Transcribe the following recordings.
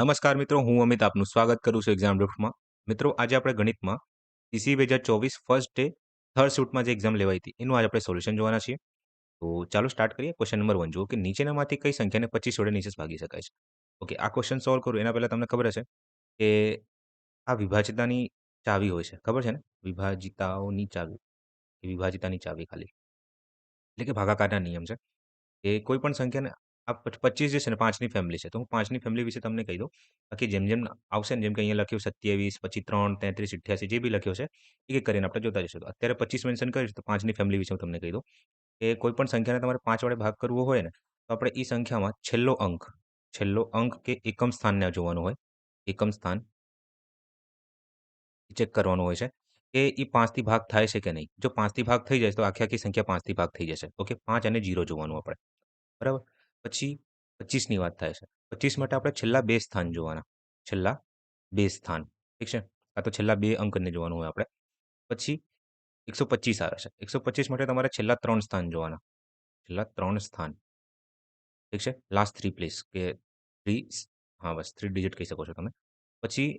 નમસ્કાર મિત્રો, હું અમિત આપનું સ્વાગત કરું છું એક્ઝામ ડ્રિફ્ટમાં. મિત્રો, આજે આપણે ગણિતમાં CC 2024 ફર્સ્ટ ડે થર્ડ શિફ્ટમાં જે એક્ઝામ લેવાઈ હતી, એનું આજે આપણે સોલ્યુશન જોવાના છીએ. તો ચાલો સ્ટાર્ટ કરીએ. ક્વેશ્ચન નંબર 1 જુઓ કે નીચેનામાંથી કઈ સંખ્યાને 25 વડે નિશેષ ભાગી શકાય છે? ઓકે, આ ક્વેશ્ચન સોલ્વ કરું એના પહેલા તમને ખબર હશે કે આ વિભાજિતાની ચાવી હોય છે. ખબર છે ને? વિભાજિતાઓની ચાવી, વિભાજિતાની ચાવી ખાલી. એટલે કે ભાગાકારના નિયમ છે. કે કોઈ પણ સંખ્યાને આ 25 જે છે ને 5ની ફેમિલી છે. તો હું 5ની ફેમિલી વિશે તમને કહી દઉં. બાકી જેમ આવશે ને જેમ કે અહીંયા લખ્યું 27 પછી 3, 33, 88 જે બી લખ્યો છે, એક-એક કરીને આપણે જોતા જઈશું. તો અત્યારે 25 મેન્શન કરીશ તો 5ની ફેમિલી વિશે હું તમને કહી દઉં કે કોઈ પણ સંખ્યાને તમારે 5 વડે ભાગ કરવો હોય ને, તો આપણે એ સંખ્યામાં છેલ્લો અંક કે એકમ સ્થાનને જોવાનું હોય. એકમ સ્થાન ચેક કરવાનું હોય છે કે એ 5થી ભાગ થાય છે કે નહીં. જો 5થી ભાગ થઈ જાય તો આખી સંખ્યા 5થી ભાગ થઈ જશે. ઓકે, 5 અને 0 જોવાનું આપણે. બરાબર. પછી 25ની વાત થાય છે. 25 માટે આપણે છેલ્લા 2 સ્થાન જોવાના. છેલ્લા 2 સ્થાન. ઠીક છે? કાં તો છેલ્લા 2 અંકને જોવાનું હોય આપણે. પછી 125 આવે છે. 125 માટે તમારે છેલ્લા 3 સ્થાન જોવાના. છેલ્લા 3 સ્થાન. ઠીક છે? લાસ્ટ 3 પ્લેસ કે 3 હા, બસ 3 ડિજિટ કહી શકો છો તમે. પછી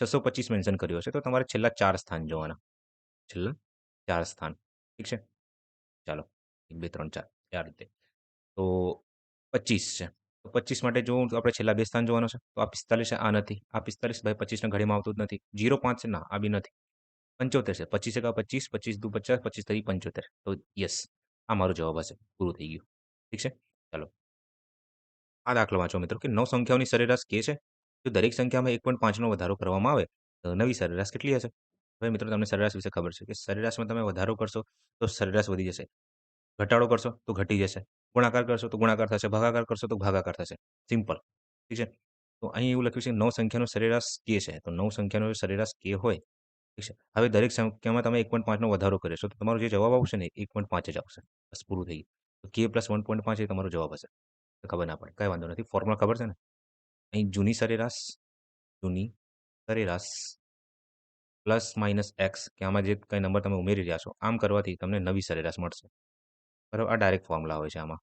625 મેન્શન કર્યો છે, તો તમારે છેલ્લા 4 સ્થાન જોવાના. છેલ્લા 4 સ્થાન. ઠીક છે? ચાલો 1, 2, 3, 4 આ રીતે. તો 25 છે. તો 25 માટે જોવું તો આપણે છેલ્લા 2 સ્થાન જોવાનું છે. તો આ 45 છે, આ નથી. આ 45 ભાઈ 25ના ઘડીમાં આવતું જ નથી. 05 છે, ના આ બી નથી. 75 છે. 25 એકા 25, 25 દુ 50, 25 તરી 75. તો યસ, આ મારો જવાબ હશે. પૂરું થઈ ગયું. ઠીક છે? ચાલો. આ દાખલો વાંચો મિત્રો કે 9 સંખ્યાઓની સરેરાશ કે છે. જો દરેક સંખ્યામાં 1.5નો વધારો કરવામાં આવે તો નવી સરેરાશ કેટલી હશે? હવે મિત્રો તમને સરેરાશ વિશે ખબર છે કે સરેરાશમાં તમે વધારો કરશો તો સરેરાશ વધી જશે. ઘટાડો કરશો તો ઘટી જશે. ગુણાકાર કરશો તો ગુણાકાર થશે. ભાગાકાર કરશો તો ભાગાકાર થશે. સિમ્પલ. ઠીક છે? તો અહીં એવું લખ્યું છે 9 સંખ્યાનો સરેરાશ કે છે. તો 9 સંખ્યાનો સરેરાશ કે હોય, ઠીક છે? હવે દરેક સંખ્યામાં તમે 1.5નો વધારો કર્યો છે. તો તમારો જે જવાબ આવશે ને 1.5 જ આવશે. બસ પૂરું થઈ ગયું. તો k + 1.5 એ તમારો જવાબ હશે. તો ખબર ના પડે. કંઈ વાંધો નથી. ફોર્મ્યુલા ખબર છે ને? અહીં જૂની સરેરાશ પ્લસ માઇનસ એક્સ કે આમાં જે કંઈ નંબર તમે ઉમેરી રહ્યા છો, આમ કરવાથી તમને નવી સરેરાશ મળશે. બરાબર? આ ડાયરેક્ટ ફોર્મ્યુલા હોય છે આમાં.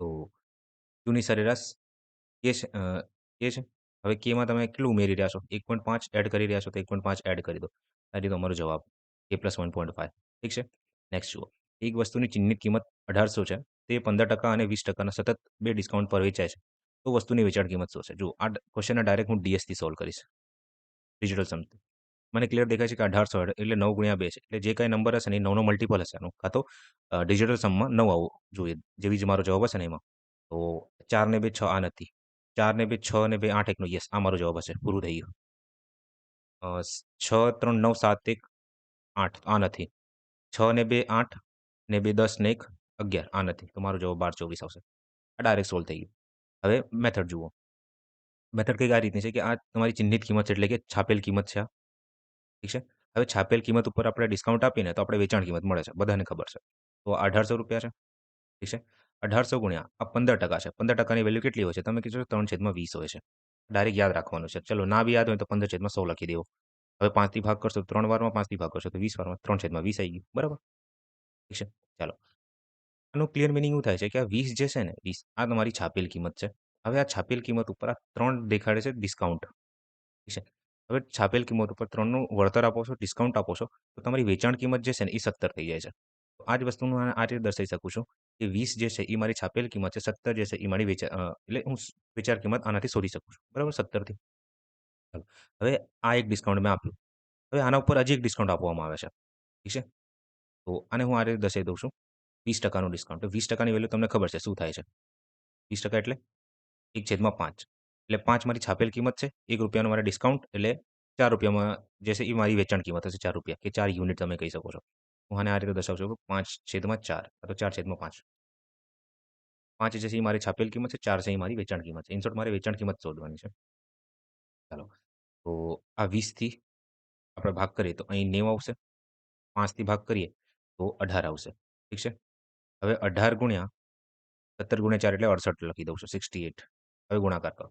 તો જૂની સરેરાશ કે છે કે છે. હવે કેમાં તમે કેટલું ઉમેરી રહ્યા છો? 1.5 એડ કરી રહ્યા છો તો 1.5 એડ કરી દો. આ રીતે તમારો જવાબ k + 1.5. ઠીક છે? નેક્સ્ટ જુઓ. એક વસ્તુની ચિહ્નિત કિંમત 1800 છે. તે 15% અને 20%ના સતત 2 ડિસ્કાઉન્ટ પર વેચાય છે. તો વસ્તુની વેચાણ કિંમત શું છે? જુઓ, આ ક્વેશ્ચનને ડાયરેક્ટ હું ડીએસથી સોલ્વ કરીશ. ડિજિટલ સમથી. મને ક્લિયર દેખાય છે કે 1800 એટલે 9 ગુણ્યા 2 છે. એટલે જે કંઈ નંબર હશે ને એ 9નો મલ્ટિપલ હશે આનું. કાં તો ડિજિટલ સમમાં 9 આવવું જોઈએ. જેવી જ મારો જવાબ હશે ને એમાં. તો 4 ને 2 6 આ નથી. 4 ને 2 6 ને 2 8 એકનો યસ, આ મારો જવાબ હશે. પૂરું થઈ ગયું. 6 3 9 7 1 8 આ નથી. 6 ને 2 8 ને 2 10 ને 1 11 આ નથી. તો મારો જવાબ 12 24 આવશે. આ ડાયરેક્ટ સોલ્વ થઈ ગયું. હવે મેથડ જુઓ. મેથડ કંઈક આ રીતની છે કે આ તમારી ચિહ્નિત કિંમત છે એટલે કે છાપેલ કિંમત છે આ. ઠીક છે? હવે છાપેલ કિંમત ઉપર આપણે ડિસ્કાઉન્ટ આપીને તો આપણે વેચાણ કિંમત મળે છે. બધાને ખબર છે. તો આ ₹1800 છે. ઠીક છે? 1800 ગુણ્યા આ 15% છે. 15%ની વેલ્યુ કેટલી હોય છે? તમે કીધું 3/20 હોય છે. ડાયરેક્ટ યાદ રાખવાનું છે. ચલો ના બી યાદ હોય તો 15/100 લખી દેવો. હવે 5થી ભાગ કરશો તો 3 વારમાં 5થી ભાગ કરશો તો 20 વારમાં 3/20 આવી ગયું. બરાબર? ઠીક છે? ચાલો. આનું ક્લિયર મિનિંગ એવું થાય છે કે આ 20 જે છે ને 20 આ તમારી છાપેલ કિંમત છે. હવે આ છાપેલ કિંમત ઉપર આ 3 દેખાડે છે ડિસ્કાઉન્ટ. ઠીક છે? હવે છાપેલ કિંમત ઉપર 3નું વળતર આપો છો, ડિસ્કાઉન્ટ આપો છો, તો તમારી વેચાણ કિંમત જે છે ને એ 17 થઈ જાય છે. તો આ જ વસ્તુનું આ રીતે દર્શાવી શકું છું કે 20 જે છે એ મારી છાપેલ કિંમત છે, 17 જે છે એ મારી એટલે હું વેચાણ કિંમત આનાથી શોધી શકું છું. બરાબર? 17થી. ચાલો. હવે આ એક ડિસ્કાઉન્ટ મેં આપ્યું. હવે આના ઉપર હજી એક ડિસ્કાઉન્ટ આપવામાં આવે છે. ઠીક છે? તો આને હું આ રીતે દર્શાવી દઉં છું. 20%નું ડિસ્કાઉન્ટ. તો 20%ની વેલ્યુ તમને ખબર છે શું થાય છે? 20% એટલે 1/5. એટલે 5 મારી છાપેલ કિંમત છે. ₹1 મારે ડિસ્કાઉન્ટ એટલે ₹4 જે છે એ મારી વેચાણ કિંમત હશે ₹4 કે 4 યુનિટ તમે કહી શકો છો. હું આને આ રીતે દર્શાવું છું કે 5/4 અથવા 4/5. 5 જે છે એ મારી છાપેલ કિંમત છે, 4 છે એ મારી વેચાણ કિંમત છે. ઇન શોર્ટ મારે વેચાણ કિંમત શોધવાની છે. ચાલો. તો આ 20થી આપણે ભાગ કરીએ તો અહીં 90 આવશે. 5થી ભાગ કરીએ તો 18 આવશે. ઠીક છે? હવે 18 ગુણ્યા 17 ગુણ્યા 4 એટલે 68 લખી દઉં છું 68. હવે ગુણાકાર કરો.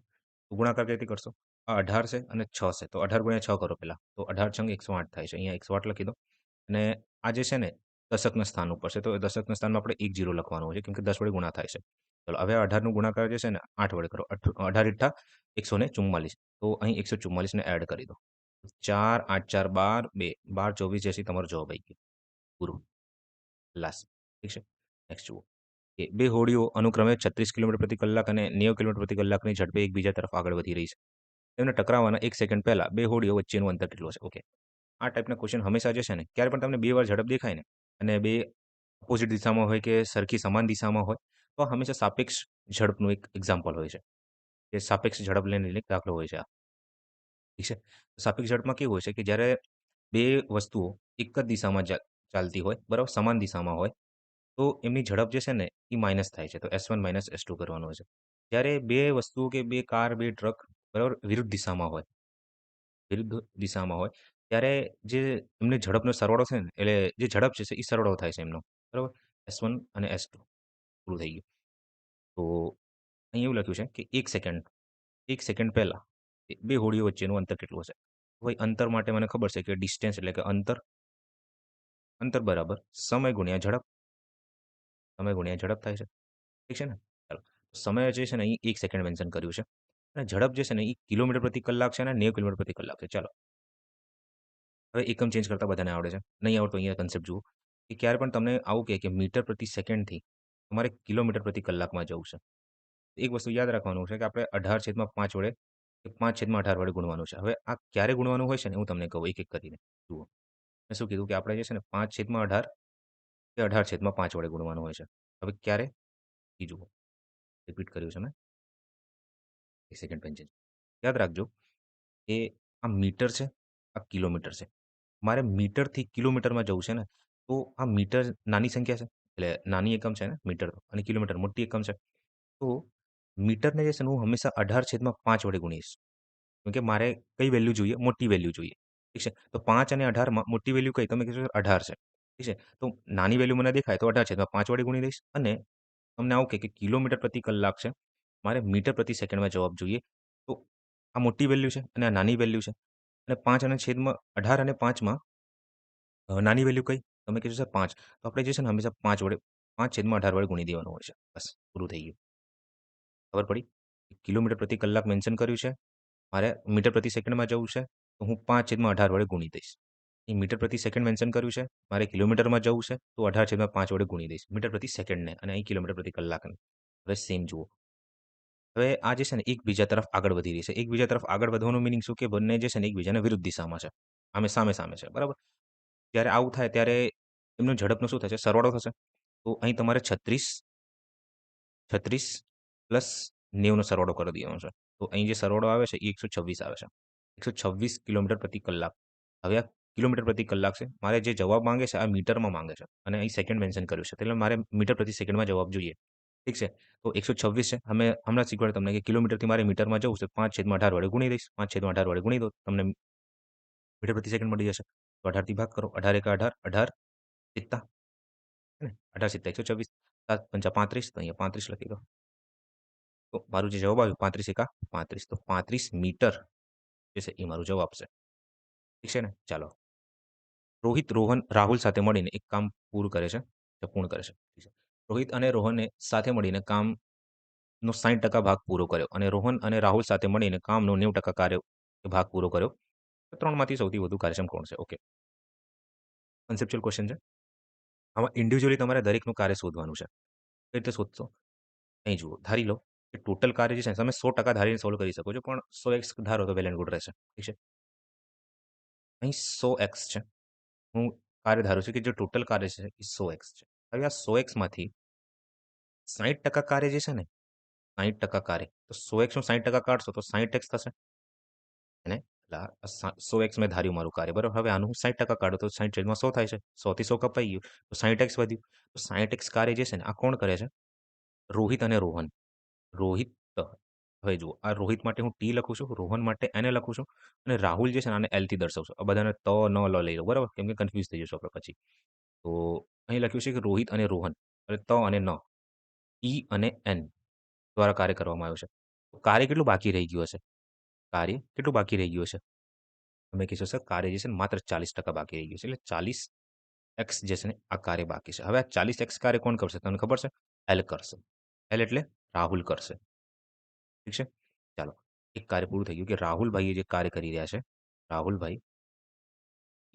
તો ગુણાકાર કઈ રીતે કરશો? આ 18 છે અને 6 છે. તો 18 ગુણ્યા 6 કરો પહેલા. તો 18 છંગ 108 થાય છે. અહીંયા 108 લખી દો. અને આ જે છે ને દશકના સ્થાન ઉપર છે. તો દશકના સ્થાનમાં આપણે 1 0 લખવાનું હોય છે કેમ કે 10 વડે ગુણા થાય છે. ચલો હવે 18નું ગુણાકાર જે છે ને 8 વડે કરો. 18 × 144. તો અહીં 144 ને એડ કરી દો. 4, 8, 4, 12, 2, 12, 24 જેસી તમારો જવાબ આવી ગયો. પૂરું. લાસ્ટ. ઠીક છે? નેક્સ્ટ જુઓ. કે 2 હોડીઓ અનુક્રમે 36 કિલોમીટર પ્રતિ કલાક અને 90 કિલોમીટર પ્રતિ કલાકની ઝડપે એકબીજા તરફ આગળ વધી રહી છે. તેમને ટકરાવવાના 1 સેકન્ડ પહેલા 2 હોડીઓ વચ્ચેનું અંતર કેટલું હશે? ઓકે. આ ટાઈપના ક્વેશ્ચન હંમેશા જે છે ને, ક્યારે પણ તમને 2 વાર ઝડપ દેખાય ને અને 2 અપોઝિટ દિશામાં હોય કે સરખી સમાન દિશામાં હોય, તો હંમેશા સાપેક્ષ ઝડપનું એક એક્ઝામ્પલ હોય છે. કે સાપેક્ષ ઝડપ લઈને એક દાખલો હોય છે આ. ઠીક છે? સાપેક્ષ ઝડપમાં કેવું હોય છે કે જ્યારે 2 વસ્તુઓ એક જ દિશામાં ચાલતી હોય, બરાબર? સમાન દિશામાં હોય, તો એમની ઝડપ જે છે ને એ માઇનસ થાય છે. તો S1 માઇનસ S2 કરવાનું હોય છે. જ્યારે 2 વસ્તુઓ કે 2 કાર, 2 ટ્રક બરાબર વિરુદ્ધ દિશામાં હોય ત્યારે જે એમની ઝડપનો સરવાળો છે ને એટલે જે ઝડપ છે એ સરવાળો થાય છે એમનો. બરાબર? S1 અને S2 પૂરું થઈ ગયું. તો અહીં એવું લખ્યું છે કે 1 સેકન્ડ પહેલા 2 હોડીઓ વચ્ચેનું અંતર કેટલું હશે? ભાઈ અંતર માટે મને ખબર છે કે ડિસ્ટન્સ એટલે કે અંતર બરાબર સમય ગુણ્યા ઝડપ થાય છે. ઠીક છે ને? ચાલો. સમય જે છે ને અહીં 1 સેકન્ડ મેન્શન કર્યું છે અને ઝડપ જે છે ને એ કિલોમીટર પ્રતિ કલાક છે અને 90 કિલોમીટર પ્રતિ કલાક છે. ચાલો. હવે એકમ ચેન્જ કરતા બધાને આવડે છે. નહીં આવડતો અહીંયા કન્સેપ્ટ જુઓ કે ક્યારે પણ તમને આવું કહે કે મીટર પ્રતિ સેકન્ડથી તમારે કિલોમીટર પ્રતિ કલાકમાં જવું છે. એક વસ્તુ યાદ રાખવાનું છે કે આપણે 18/5 વડે કે 5/18 વડે ગુણવાનું છે. હવે આ ક્યારે ગુણવાનું હોય છે ને હું તમને કહું એક-એક કરીને. જુઓ. મેં શું કીધું કે આપણે જે છે ને 5/18 કે 18/5 વડે ગુણવાનું હોય છે. હવે ક્યારે? એ જુઓ. રિપીટ કર્યું છે મેં. 1 સેકન્ડ પેન ચેન્જ. યાદ રાખજો કે આ મીટર છે, આ કિલોમીટર છે. મારે મીટરથી કિલોમીટરમાં જવું છે ને, તો આ મીટર નાની સંખ્યા છે. એટલે નાની એકમ છે ને મીટર તો અને કિલોમીટર મોટી એકમ છે. તો મીટરને જે છે ને હું હંમેશા 18/5 વડે ગુણીશ. કેમ કે મારે કઈ વેલ્યુ જોઈએ? મોટી વેલ્યુ જોઈએ. ઠીક છે? તો 5 અને 18માં મોટી વેલ્યુ કઈ? તમે કહેશો 18 છે. ઠીક છે? તો નાની વેલ્યુ મને દેખાય તો 18/5 વડે ગુણી દઈશ અને તમને આવું કે કિલોમીટર પ્રતિ કલાક છે. મારે મીટર પ્રતિ સેકન્ડમાં જવાબ જોઈએ. તો આ મોટી વેલ્યુ છે અને આ નાની વેલ્યુ છે અને 5 અને છેદમાં 18 અને 5માં નાની વેલ્યુ કઈ? તમે કહેશો સર 5. તો આપણે જે છે ને હંમેશા 5 વડે 5/18 વડે ગુણી દેવાનું હોય છે. બસ પૂરું થઈ ગયું. ખબર પડી? કિલોમીટર પ્રતિ કલાક મેન્શન કર્યું છે. મારે મીટર પ્રતિ સેકન્ડમાં જવું છે, તો હું 5/18 વડે ગુણી દઈશ. અહીં મીટર પ્રતિ સેકન્ડ મેન્શન કર્યું છે. મારે કિલોમીટરમાં જવું છે, તો 18/5 વડે ગુણી દઈશ. મીટર પ્રતિ સેકન્ડને અને અહીં કિલોમીટર પ્રતિ કલાકને. હવે સેમ જુઓ. હવે આ જે છે ને એકબીજા તરફ આગળ વધી રહી છે. એકબીજા તરફ આગળ વધવાનું મીનિંગ શું કે બંને જે છે ને એકબીજાને વિરુદ્ધ દિશામાં છે. સામે છે. બરાબર? જ્યારે આવું થાય ત્યારે એમનો ઝડપનો શું થશે? સરવાળો થશે. તો અહીં તમારે 36 પ્લસ 90 નો સરવાળો કરી દેવાનો છે. તો અહીં જે સરવાળો આવે છે એ 126 આવે છે. 126 કિલોમીટર પ્રતિ કલાક. હવે આ કિલોમીટર પ્રતિ કલાક છે. મારે જે જવાબ માંગે છે આ મીટરમાં માંગે છે અને અહીં સેકન્ડ મેન્શન કર્યું છે. એટલે મારે મીટર પ્રતિ સેકન્ડમાં જવાબ જોઈએ. ઠીક છે? તો 126 છે. અમે હમણાં શીખવાડ્યું તમને કે કિલોમીટરથી મારે મીટરમાં જવું છે. 5/18 વડે ગુણી દઈશ. 5/18 વડે ગુણી દો. તમને મીટર પ્રતિ સેકન્ડ મળી જશે. તો 18 થી ભાગ કરો. 18 એકા 18, 18 સિત્તા, હે ને? 18 સિત્તા 126, 7 પંચા 35 તો અહીંયા 35 લખી દો. તો મારું જે જવાબ આવ્યું 35 એકા 35. તો 35 મીટર જે છે એ મારો જવાબ છે. ઠીક છે ને? ચાલો. રોહિત, રોહન, રાહુલ સાથે મળીને એક કામ પૂરું કરે છે. પૂર્ણ કરે છે. ઠીક છે. રોહિત અને રોહને સાથે મળીને કામનો 60% ભાગ પૂરો કર્યો અને રોહન અને રાહુલ સાથે મળીને કામનો 90% ભાગ પૂરો કર્યો. તો 3માંથી સૌથી વધુ કાર્યક્ષમ કોણ છે? ઓકે. કન્સેપ્ચ્યુઅલ ક્વેશ્ચન છે. આમાં ઇન્ડિવિજ્યુઅલી તમારે દરેકનું કાર્ય શોધવાનું છે. કઈ રીતે શોધશો? અહીં જુઓ. ધારી લો કે ટોટલ કાર્ય જે છે તમે 100% ધારીને સોલ્વ કરી શકો છો, પણ 100x ધારો તો વેલ એન્ડ ગુડ રહેશે. ઠીક છે? અહીં 100x છે. હું કાર્ય ધારું છું કે જે ટોટલ કાર્ય છે એ 100x છે. હવે આ 100xમાંથી 60% કાર્ય જે છે ને 60% કાર્ય તો 100xનું 60% કાઢશો તો 60x થશે. અને 100x મેં ધાર્યું મારું કાર્ય બરાબર. હવે આનું હું 60% કાઢું તો 60/100 થાય છે. 100 થી 100 કપાઈ ગયું તો 60x વધ્યું. તો 60x કાર્ય જે છે ને આ કોણ કરે છે? રોહિત અને રોહન. રોહિત હવે જુઓ આ રોહિત માટે હું ટી લખું છું, રોહન માટે એને લખું છું અને રાહુલ જે છે ને આને એલથી દર્શાવશું. આ બધાને ત, ન, લ લઈ લો બરાબર કેમ કે કન્ફ્યુઝ થઈ જશો આપણે પછી. તો અહીં લખ્યું છે કે રોહિત અને રોહન એટલે ત અને ન, ઈ અને એન દ્વારા કાર્ય કરવામાં આવ્યું છે. તો કાર્ય કેટલું બાકી રહી ગયું હશે? કાર્ય કેટલું બાકી રહી ગયું હશે? તમે કહેશો સર કાર્ય જે છે ને માત્ર 40% બાકી રહી ગયું છે. એટલે 40x જે છે ને આ કાર્ય બાકી છે. હવે આ 40x કાર્ય કોણ કરશે? તમને ખબર છે? એલ કરશે. એલ એટલે રાહુલ કરશે. ઠીક છે? ચાલો. એક કાર્ય પૂરું થઈ ગયું કે રાહુલભાઈએ જે કાર્ય કરી રહ્યા છે, રાહુલભાઈ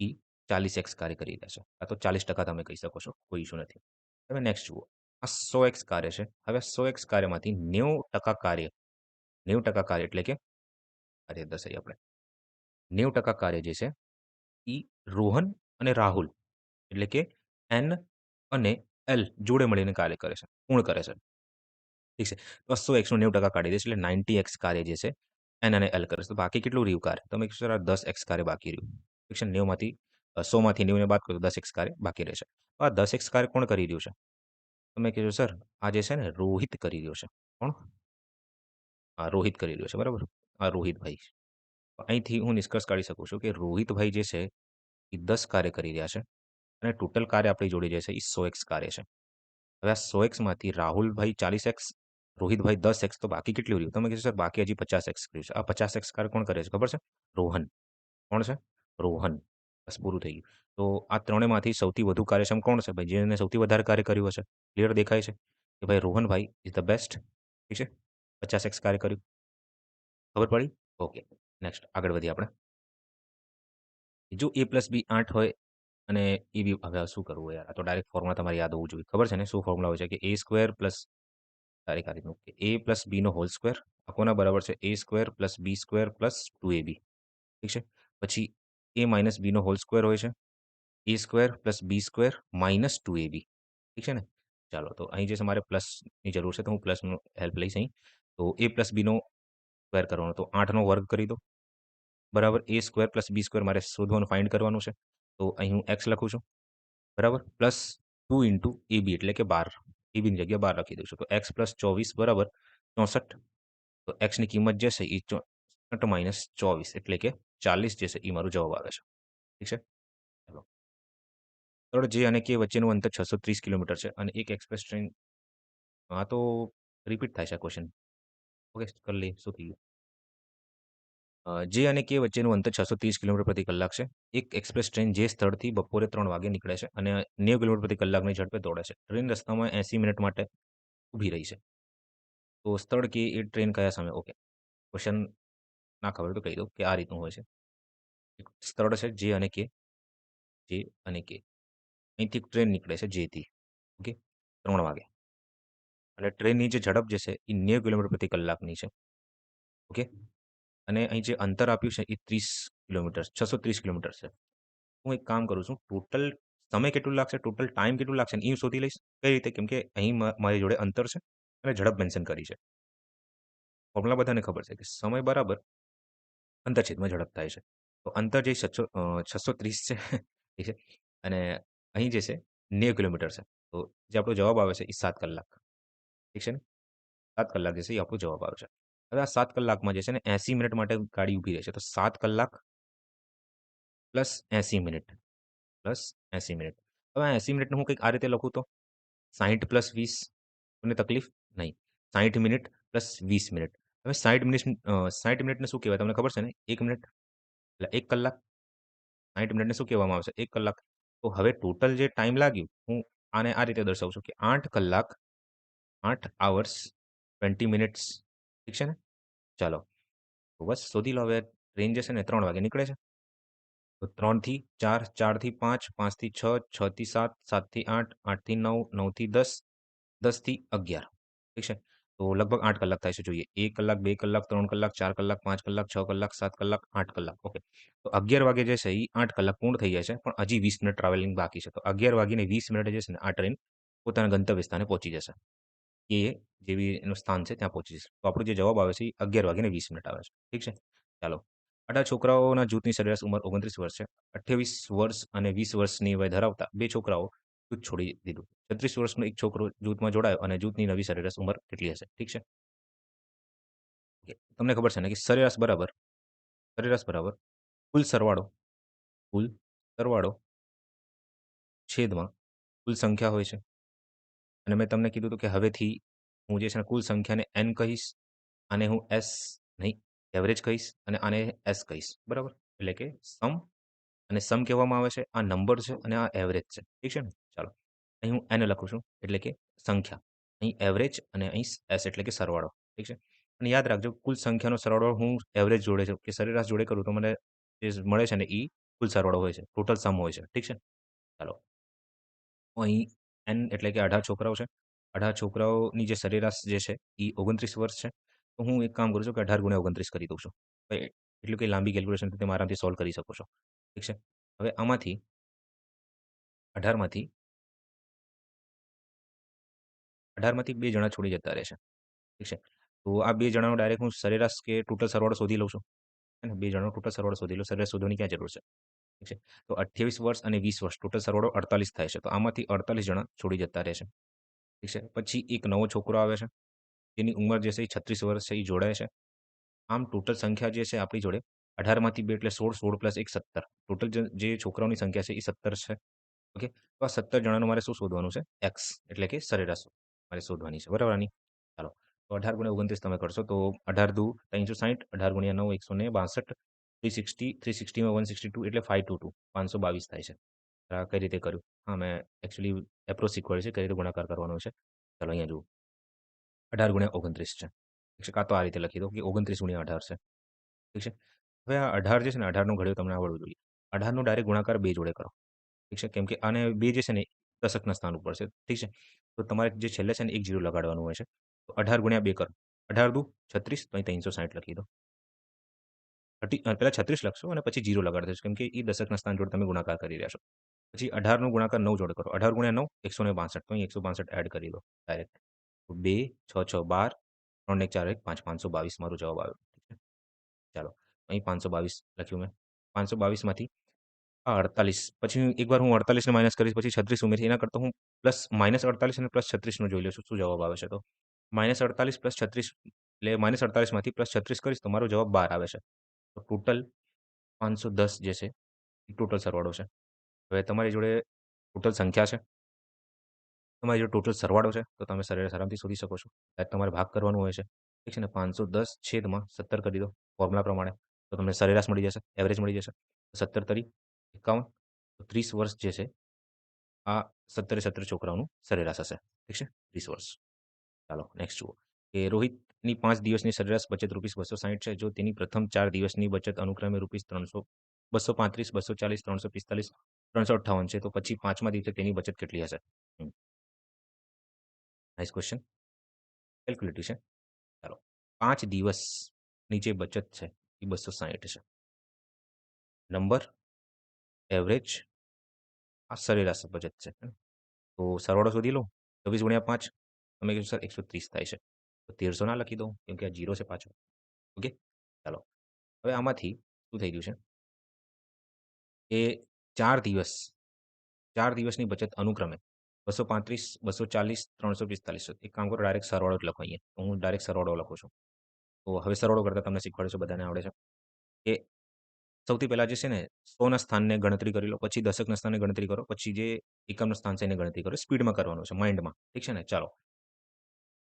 એ 40x કાર્ય કરી રહ્યા છે. આ તો 40% તમે કહી શકો છો, કોઈ ઇશ્યુ નથી. હવે નેક્સ્ટ જુઓ. આ 100x કાર્ય છે. હવે 100x કાર્યમાંથી 90% કાર્ય 90% કાર્ય એટલે કે કાર્ય દર્શાવીએ આપણે. 90% કાર્ય જે છે એ રોહન અને રાહુલ એટલે કે એન અને એલ જોડે મળીને કાર્ય કરે છે, પૂર્ણ કરે છે. ઠીક છે. તો 100x નું 90% કાઢી દઈશ એટલે 90x કાર્ય જે છે એન અને એલ કરે છે. તો બાકી કેટલું રહ્યું કાર્ય? તમે કહેશો સર આ 10x કાર્ય બાકી રહ્યું. ઠીક છે. 90માંથી 100માંથી 90 ને બાદ કરો તો 10x કાર્ય બાકી રહેશે. તો આ 10x કાર્ય કોણ કરી રહ્યું છે? તમે કહેશો સર આ જે છે ને રોહિત કરી રહ્યો છે. કોણ? હા, રોહિત કરી રહ્યો છે, બરાબર. આ રોહિતભાઈ. અહીંથી હું નિષ્કર્ષ કાઢી શકું છું કે રોહિતભાઈ જે છે એ 10 કાર્ય કરી રહ્યા છે અને ટોટલ કાર્ય આપણી જોડે જે છે એ 100x કાર્ય છે. હવે આ 100xમાંથી રાહુલભાઈ 40x, રોહિતભાઈ 10x, તો બાકી કેટલું રહ્યું? તમે કહેશો સર બાકી હજી 50x રહ્યું છે. આ 50x કાર્ય કોણ કરે છે ખબર છે? રોહન. કોણ છે? રોહન. બસ પૂરું થઈ ગયું. તો આ ત્રણેયમાંથી સૌથી વધુ કાર્યક્ષમ કોણ છે ભાઈ? જેને સૌથી વધારે કાર્ય કર્યું હશે. ક્લિયર દેખાય છે કે ભાઈ રોહનભાઈ ઇઝ ધ બેસ્ટ. ઠીક છે. 50x કાર્ય કર્યું. ખબર પડી? ઓકે. નેક્સ્ટ આગળ વધીએ આપણે. જો a પ્લસ બી 8 હોય અને એ બી હવે શું કરવું યાર? આ તો ડાયરેક્ટ ફોર્મ્યુલા તમારે યાદ હોવું જોઈએ. ખબર છે ને શું ફોર્મ્યુલા હોય છે કે a સ્ક્વેર પ્લસ તારીખ આ રીતનું કે a પ્લસ બીનો હોલ સ્ક્વેર આ કોના બરાબર છે? a square plus b square plus 2ab. ઠીક છે. પછી a માઇનસ બીનો હોલ સ્ક્વેર હોય છે a square plus b square minus 2ab. ઠીક છે ને? ચાલો તો અહીં જે છે મારે પ્લસની જરૂર છે તો હું પ્લસનો હેલ્પ લઈશ અહીં. તો a પ્લસ બીનો સ્ક્વેર કરવાનો તો 8નો વર્ગ કરી દો. બરાબર. a square plus b square મારે શોધવાનું ફાઇન્ડ કરવાનું છે. તો અહીં હું x લખું છું. બરાબર. પ્લસ 2 ઇન્ટુ ab એટલે કે 12. abની જગ્યાએ 12 લખી દઉં છું. તો x પ્લસ 24 બરાબર 64. તો xની કિંમત જે છે એ 64 માઇનસ 24 એટલે કે 40 જે છે એ મારો જવાબ આવે છે. ઠીક છે. ચાલો. સ્થળ જે અને કે વચ્ચેનું અંતર 630 કિલોમીટર છે અને એક એક્સપ્રેસ ટ્રેન આ તો રિપીટ થાય છે આ ક્વેશ્ચન. ઓકે કરી લઈએ શું થઈ ગયું. જે અને કે વચ્ચેનું અંતર 630 કિલોમીટર પ્રતિ કલાક છે. એક એક્સપ્રેસ ટ્રેન જે સ્થળથી બપોરે 3 વાગે નીકળે છે અને 90 કિલોમીટર પ્રતિ કલાકની ઝડપે દોડે છે. ટ્રેન રસ્તામાં 80 મિનિટ માટે ઊભી રહી છે. તો સ્થળ કે એ ટ્રેન કયા સમયે? ઓકે. ક્વેશ્ચન ના ખબર હોય તો કહી દઉં કે આ રીતનું હોય છે. એક સ્થળ છે જે અને કે, જે અને કે. અહીંથી એક ટ્રેન નીકળે છે જેથી. ઓકે. 3 વાગે. અને ટ્રેનની જે ઝડપ જે છે એ 90 કિલોમીટર પ્રતિ કલાકની છે. ઓકે. અને અહીં જે અંતર આપ્યું છે એ 30 કિલોમીટર 630 કિલોમીટર છે. હું એક કામ કરું છું. ટોટલ સમય કેટલું લાગશે, ટોટલ ટાઈમ કેટલું લાગશે એ હું શોધી લઈશ. કઈ રીતે? કેમ કે અહીં મારી જોડે અંતર છે અને ઝડપ મેન્શન કરી છે. ફોર્મ્યુલા બધાને ખબર છે કે સમય બરાબર અંતર છેદમાં ઝડપ થાય છે. તો અંતર જે 630 છે ઠીક છે અને અહીં જે છે 90 કિલોમીટર છે. તો જે આપણો જવાબ આવે છે એ 7 કલાક. ઠીક છે ને? 7 કલાક જે છે એ આપણો જવાબ આવે છે. હવે આ 7 કલાકમાં જે છે ને 80 મિનિટ માટે ગાડી ઊભી રહે છે. તો 7 કલાક પ્લસ 80 મિનિટ પ્લસ 80 મિનિટ. હવે આ 80 મિનિટને હું કંઈક આ રીતે લખું તો 60 પ્લસ 20 તમને તકલીફ નહીં. 60 મિનિટ પ્લસ 20 મિનિટ. હવે 60 મિનિટ 60 મિનિટને શું કહેવાય તમને ખબર છે ને? 1 મિનિટ એટલે 1 કલાક. 60 મિનિટને શું કહેવામાં આવશે? 1 કલાક. તો હવે ટોટલ જે ટાઈમ લાગ્યું હું આને આ રીતે દર્શાવું છું કે 8 કલાક 8 અવર્સ 20 મિનિટ્સ. ઠીક છે ને? ચાલો. તો બસ શોધી લો હવે ટ્રેન જે છે ને 3 વાગે નીકળે છે. તો 3 થી 4, 4 થી 5, 5 થી 6, 6 થી 7, 7 થી 8, 8 થી 9, 9 થી 10, 10 થી 11. ઠીક છે. તો લગભગ 8 કલાક થાય છે જોઈએ. 1 કલાક, 2 કલાક, 3 કલાક, 4 કલાક, 5 કલાક, 6 કલાક, 7 કલાક, 8 કલાક. ઓકે. તો 11 વાગે જે છે એ 8 કલાક પૂર્ણ થઈ જાય છે પણ હજી 20 મિનિટ ટ્રાવેલિંગ બાકી છે. તો 11 વાગીને 20 મિનિટે જે છે ને આ ટ્રેન પોતાના ગંતવ્ય સ્થાને પહોંચી જશે. એ જેવી એનું સ્થાન છે ત્યાં પહોંચી જશે. તો આપણો જે જવાબ આવે છે એ 11 વાગીને 20 મિનિટ આવે છે. ઠીક છે. ચાલો. આટલા છોકરાઓના જૂથની સરેરાશ ઉંમર 29 વર્ષ છે. 28 વર્ષ અને 20 વર્ષની વય ધરાવતા 2 છોકરાઓ જૂથ છોડી દીધું. 36 વર્ષનો એક છોકરો જૂથમાં જોડાયો અને જૂથની નવી સરેરાશ ઉંમર કેટલી હશે? ઠીક છે. ઓકે. તમને ખબર છે ને કે સરેરાશ બરાબર કુલ સરવાળો કુલ સરવાળો છેદમાં કુલ સંખ્યા હોય છે. અને મેં તમને કીધું હતું કે હવેથી હું જે છે ને કુલ સંખ્યાને n કહીશ, આને હું s નહીં એવરેજ કહીશ અને આને s કહીશ. બરાબર? એટલે કે સમ અને સમ કહેવામાં આવે છે. આ નંબર છે અને આ એવરેજ છે. ઠીક છે ને? ચાલો. અહીં હું n લખું છું એટલે કે સંખ્યા. અહીં એવરેજ અને અહીં s એટલે કે સરવાળો. ઠીક છે? અને યાદ રાખજો કુલ સંખ્યાનો સરવાળો હું એવરેજ જોડે છે કે સરેરાશ જોડે કરું તો મને જે મળે છે ને એ કુલ સરવાળો હોય છે, ટોટલ સમ હોય છે. ઠીક છે? ચાલો. અહીં n એટલે કે 18 છોકરાઓ છે. 18 છોકરાઓની જે સરેરાશ જે છે એ 29 વર્ષ છે. તો હું એક કામ કરું છું કે 18 ગુણ્યા 29 કરી દઉં છું. તો એટલું કંઈ લાંબી કેલ્ક્યુલેશન તમે આરામથી સોલ્વ કરી શકો છો. ઠીક છે? હવે આમાંથી 18 માંથી 18 માંથી 2 જણા છોડી જતા રહેશે. ઠીક છે? તો આ 2 જણાનો ડાયરેક્ટ હું સરેરાશ કે ટોટલ સરવાળો શોધી લઉં છું. હે ને? 2 જણાનો ટોટલ સરવાળો શોધી લો. સરેરાશ શોધવાની ક્યાં જરૂર છે? ઠીક છે? તો 28 વર્ષ અને 20 વર્ષ ટોટલ સરવાળો 48 થાય છે. તો આમાંથી 48 જણા છોડી જતા રહેશે. ઠીક છે? પછી એક નવો છોકરો આવે છે. જેની ઉંમર જે છે એ 36 વર્ષ છે, એ જોડાય છે. આમ ટોટલ સંખ્યા જે છે આપણી જોડે 18 માંથી 2 એટલે 16, 16 પ્લસ 1 17. ટોટલ જે છોકરાઓની સંખ્યા છે એ 17 છે. ઓકે. તો આ 17 જણાનું મારે શું શોધવાનું છે? એક્સ એટલે કે સરેરાશ મારે શોધવાની છે. બરાબર આની? ચાલો. તો 18 ગુણ્યા 29 તમે કરશો તો 18 દુ 360, 18 ગુણ્યા 9 162, 360, 360 માં 162 એટલે 522, 522 થાય છે. આ કઈ રીતે કર્યું? હા, મેં એકચ્યુઅલી એપ્રોચ શીખવાડી છે, કઈ રીતે ગુણાકાર કરવાનો છે. ચાલો અહીંયા જુઓ. 18 ગુણ્યા 29 છે. ઠીક છે? કાં તો આ રીતે લખી દો કે 29 ગુણ્યા 18 છે. ઠીક છે? હવે આ 18 જે છે ને 18 નો ઘડિયો તમને આવડવું જોઈએ. 18 નો ડાયરેક્ટ ગુણાકાર 2 જોડે કરો. ઠીક છે? કેમ કે આને 2 જે છે ને દશકના સ્થાન ઉપર છે. ઠીક છે? તો તમારે જે છેલ્લે છે ને એક 0 લગાડવાનું હોય છે. તો 18 ગુણ્યા 2 કરો. 18 દુ 36 તો અહીં 360 લખી દો. પહેલા 36 લખશો અને પછી 0 લગાડી દેશો કેમ કે એ દશકના સ્થાન જોડે તમે ગુણાકાર કરી રહ્યા છો. પછી 18 નો ગુણાકાર 9 જોડે કરો. 18 ગુણ્યા 9 162 તો અહીં 162 એડ કરી દો ડાયરેક્ટ. તો 2 6 6 12 3 1 4 1 5 522 મારો જવાબ આવ્યો. ઠીક છે? ચાલો. અહીં 522 લખ્યું મેં. 522 માંથી આ 48 પછી એકવાર હું 48 ને માઇનસ કરીશ પછી 36 ઉમેરીશ એના કરતાં હું પ્લસ -48 અને +36 નો જોઈ લઉં છું શું જવાબ આવે છે તો. -48 + 36 એટલે -48 માંથી +36 કરીશ તો મારો જવાબ 12 આવે છે. તો ટોટલ 510 જે છે એ ટોટલ સરવાળો છે. હવે તમારી જોડે ટોટલ સંખ્યા છે. તમારી જોડે ટોટલ સરવાળો છે તો તમે સરેરાશ આરામથી શોધી શકો છો. ત્યારે તમારે ભાગ કરવાનું હોય છે. ઠીક છે ને? 510 છેદમાં 17 કરી દો ફોર્મ્યુલા પ્રમાણે. તો તમને સરેરાશ મળી જશે, એવરેજ મળી જશે. 17 તરી 51 તો 30 વર્ષ જે છે આ 17 17 છોકરાઓનું સરેરાશ હશે. ઠીક છે? 30 વર્ષ. ચાલો નેક્સ્ટ જુઓ કે રોહિતની 5 દિવસની સરેરાશ બચત ₹260 છે. જો તેની પ્રથમ 4 દિવસની બચત અનુક્રમે ₹300, 235, 240, 345, 358 છે. તો પછી 5મા દિવસે તેની બચત કેટલી હશે? Nice question. કેલ્ક્યુલેટિવ છે. ચાલો. 5 દિવસની જે બચત છે એ 260 છે. નંબર, એવરેજ, આ સરેરાશ બચત છે. તો સરવાળો શોધી લો. 24 ગુણ્યા 5 તમે કીધું સર 130 થાય છે. તો 1300 ના લખી દઉં કેમ કે આ 0 છે પાછળ. ઓકે. ચાલો. હવે આમાંથી શું થઈ ગયું છે કે 4 દિવસ 4 દિવસની બચત અનુક્રમે 235, 240, 345 છે. એક કામ કરો ડાયરેક્ટ સરવાળો જ લખો અહીંયા. તો હું ડાયરેક્ટ સરવાળો લખું છું. તો હવે સરવાળો કરતા તમને શીખવાડું છું, બધાને આવડે છે કે સૌથી પહેલા જે છે ને 100ના સ્થાનને ગણતરી કરી લો, પછી દશકના સ્થાને ગણતરી કરો, પછી જે એકમનું સ્થાન છે એની ગણતરી કરો. સ્પીડમાં કરવાનું છે, માઇન્ડમાં. ઠીક છે ને? ચાલો.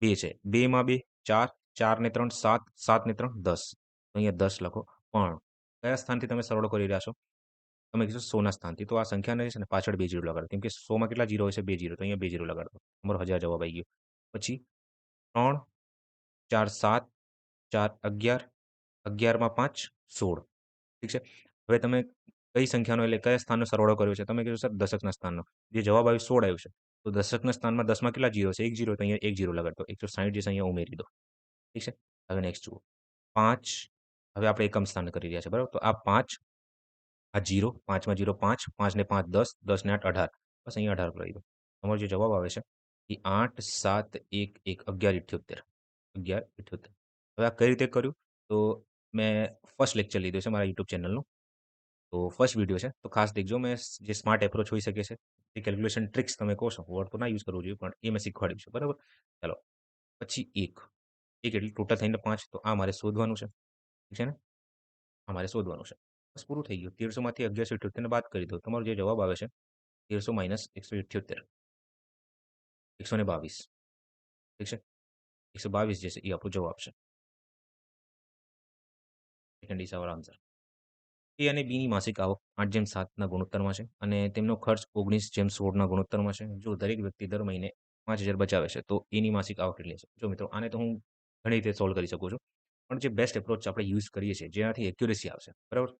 2 છે. 2 માં 2 4, 4 ને 3 7, 7 ને 3 10. તો અહીંયા 10 લખો. પણ કયા સ્થાનથી તમે સરવાળો કરી રહ્યા છો? તમે કીધું 100ના સ્થાનથી. તો આ સંખ્યાને છે ને પાછળ 2 0 લગાડો. કેમ કે 100માં કેટલા 0 હોય છે? 2 0. તો અહીંયા 2 0 લગાડી દો. તમારો 1000 જવાબ આવી ગયો. પછી 3, 4 7, 4 11, 11 માં 5 16. ઠીક છે? હવે તમે કઈ સંખ્યાનો એટલે કયા સ્થાનનો સરવાળો કર્યો છે? તમે કીધું સર દશકના સ્થાનનો. જે જવાબ આવ્યો 16 આવ્યું છે. તો દશકના સ્થાનમાં 10માં કેટલા 0 છે? 1 0 તો અહીંયા 1 0 લગાડો. 160 જે છે અહીંયા ઉમેરી દો. ઠીક છે? હવે નેક્સ્ટ જુઓ. 5 હવે આપણે એકમ સ્થાન કરી રહ્યા છીએ બરાબર? તો આ 5 આ 0 5માં 0 5 5 ને 5 10 10 ને 8 18 બસ અહીંયા 18 કરી દો. તમારો જે જવાબ આવે છે એ 8 7 1 1 11 78 11 78. હવે આ કઈ રીતે કર્યું? તો મેં ફર્સ્ટ લેક્ચર લીધું છે મારા યુટ્યુબ ચેનલનું. તો ફર્સ્ટ વિડીયો છે. તો ખાસ દેખજો. મેં જે સ્માર્ટ એપ્રોચ હોઈ શકે છે, એ કેલ્ક્યુલેશન ટ્રિક્સ તમે કહો છો. વર્ડ તો ના યુઝ કરવું જોઈએ પણ એ મેં શીખવાડ્યું છે. બરાબર? ચાલો. પછી 1 1 એટલે ટોટલ થઈને 5 તો આ મારે શોધવાનું છે. ઠીક છે ને? આ મારે શોધવાનું છે. બસ પૂરું થઈ ગયું. 1300માંથી 1178 ને બાદ કરી દો. તમારો જે જવાબ આવે છે 1300 માઇનસ 178 122. ઠીક છે? 122 જે છે એ આપણો જવાબ છે. Second is our answer. એ અને બીની માસિક આવક 8:7ના ગુણોત્તરમાં છે અને તેમનો ખર્ચ 19:16ના ગુણોત્તરમાં છે. જો દરેક વ્યક્તિ દર મહિને 5000 બચાવે છે તો એની માસિક આવક કેટલી હશે? જો મિત્રો આને તો હું ઘણી રીતે સોલ્વ કરી શકો છો. પણ જે બેસ્ટ એપ્રોચ આપણે યુઝ કરીએ છીએ, જેનાથી એક્યુરેસી આવશે, બરાબર?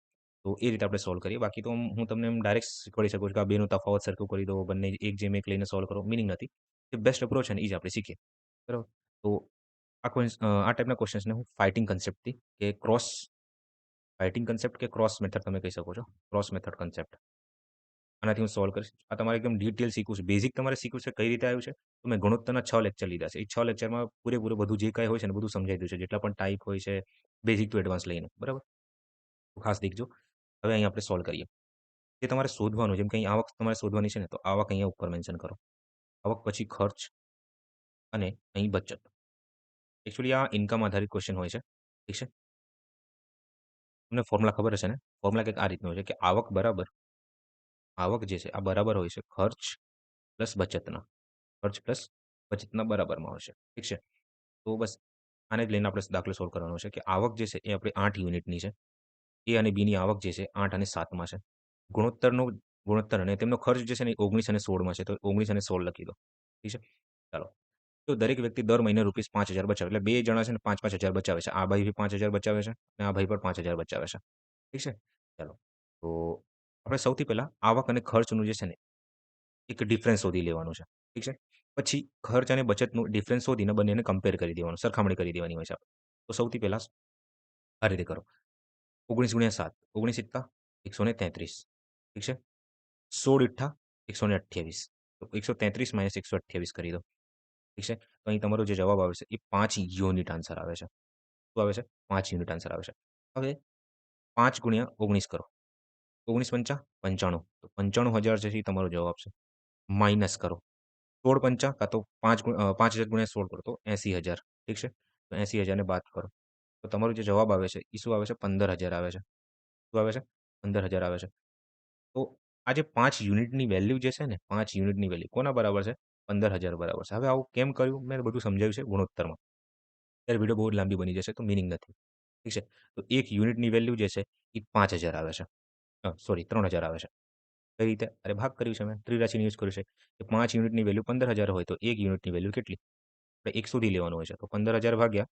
તો એ રીતે આપણે સોલ્વ કરીએ. બાકી તો હું તમને એમ ડાયરેક્ટ શીખવાડી શકું છું કે આ બેનો તફાવત સરખો કરી દો, બંને એક જેમ એક લઈને સોલ્વ કરો, મીનિંગ નથી. જે બેસ્ટ એપ્રોચ છે ને એ જ આપણે શીખીએ, બરાબર? તો આ ટાઈપના ક્વેશ્ચન્સને હું ફાઇટિંગ કન્સેપ્ટથી કે ફાઇટિંગ કન્સેપ્ટ કે ક્રોસ મેથડ તમે કહી શકો છો. Cross method concept. આનાથી હું સોલ્વ કરીશ. આ તમારે એકદમ ડિટેલ શીખવું છે. બેઝિક તમારે શીખવું છે કઈ રીતે આવ્યું છે. તો મેં ગુણોત્તરના 6 લેક્ચર લીધા છે. એ 6 લેક્ચરમાં પૂરેપૂરું બધું જે કાંઈ હોય છે ને બધું સમજાવી દીધું છે. જેટલા પણ ટાઈપ હોય છે, બેઝિક ટુ એડવાન્સ લઈને, બરાબર? તો ખાસ દેખજો. હવે અહીં આપણે સોલ્વ કરીએ. જે તમારે શોધવાનું જેમ કે અહીં આવક તમારે શોધવાની છે ને, તો આવક અહીંયા ઉપર મેન્શન કરો. આવક પછી ખર્ચ અને અહીં બચત. એકચ્યુઅલી આ ઇન્કમ આધારિત ક્વેશ્ચન હોય છે. ઠીક છે? તમને ફોર્મ્યુલા ખબર હશે ને? ફોર્મ્યુલા કંઈક આ રીતનું હોય છે કે આવક જે છે આ બરાબર હોય છે ખર્ચ પ્લસ બચતના. ખર્ચ પ્લસ બચતના બરાબરમાં હોય છે. ઠીક છે? તો બસ આને જ લઈને આપણે દાખલો સોલ્વ કરવાનો છે કે આવક જે છે એ આપણે 8 યુનિટની છે. એ અને બીની આવક જે છે 8 અને 7માં છે. ગુણોત્તરનો ગુણોત્તર અને તેમનો ખર્ચ જે છે ને એ 19 અને 16માં છે. તો 19 અને 16 લખી દો. ઠીક છે? ચાલો. તો દરેક વ્યક્તિ દર મહિને ₹5000 બચાવે. એટલે 2 જણા છે ને 5-5 હજાર બચાવે છે. આ ભાઈ બી 5000 બચાવે છે અને આ ભાઈ પણ 5000 બચાવે છે. ઠીક છે? ચાલો. તો આપણે સૌથી પહેલા આવક અને ખર્ચનું જે છે ને એક ડિફરન્સ શોધી લેવાનું છે. ઠીક છે? પછી ખર્ચ અને બચતનું ડિફરન્સ શોધીને બંનેને કમ્પેર કરી દેવાનું, સરખામણી કરી દેવાની હોય છે આપણે. તો સૌથી પહેલા આ રીતે કરો. 19 × 7 19 એક્કા 133. ઠીક છે? 16 એઠ્ઠા 128. તો 133 - 128 કરી દો. ઠીક છે? તો અહીં તમારો જે જવાબ આવે છે એ 5 યુનિટ આન્સર આવે છે. શું આવે છે? 5 યુનિટ આન્સર આવે છે. હવે 5 × 19 કરો. 19 પંચા 95. તો 95,000 જે છે એ તમારો જવાબ છે. માઇનસ કરો. 16 પંચા કાં તો 5,000 × 16 કરો તો 80,000. ઠીક છે? તો 80,000 ને બાદ કરો. તો તમારો જે જવાબ આવે છે એ શું આવે છે? 15,000 આવે છે. શું આવે છે? 15,000 આવે છે. તો આ જે 5 યુનિટની વેલ્યુ જે છે ને 5 યુનિટની વેલ્યુ કોના બરાબર છે? 15,000 બરાબર છે. હવે આવું કેમ કર્યું? મેં બધું સમજાવ્યું છે ગુણોત્તરમાં. ત્યારે વિડીયો બહુ જ લાંબી બની જશે તો મીનિંગ નથી. ઠીક છે? તો 1 યુનિટની વેલ્યુ જે છે એ 5,000 આવે છે. સોરી 3,000 આવે છે. કઈ રીતે? અરે ભાગ કર્યું છે મેં. ત્રિરાશિનો યુઝ કર્યું છે. કે 5 યુનિટની વેલ્યુ 15,000 હોય તો 1 યુનિટની વેલ્યુ કેટલી? આપણે 1 સુધી લેવાનું હોય છે. તો 15,000 ભાગ્યા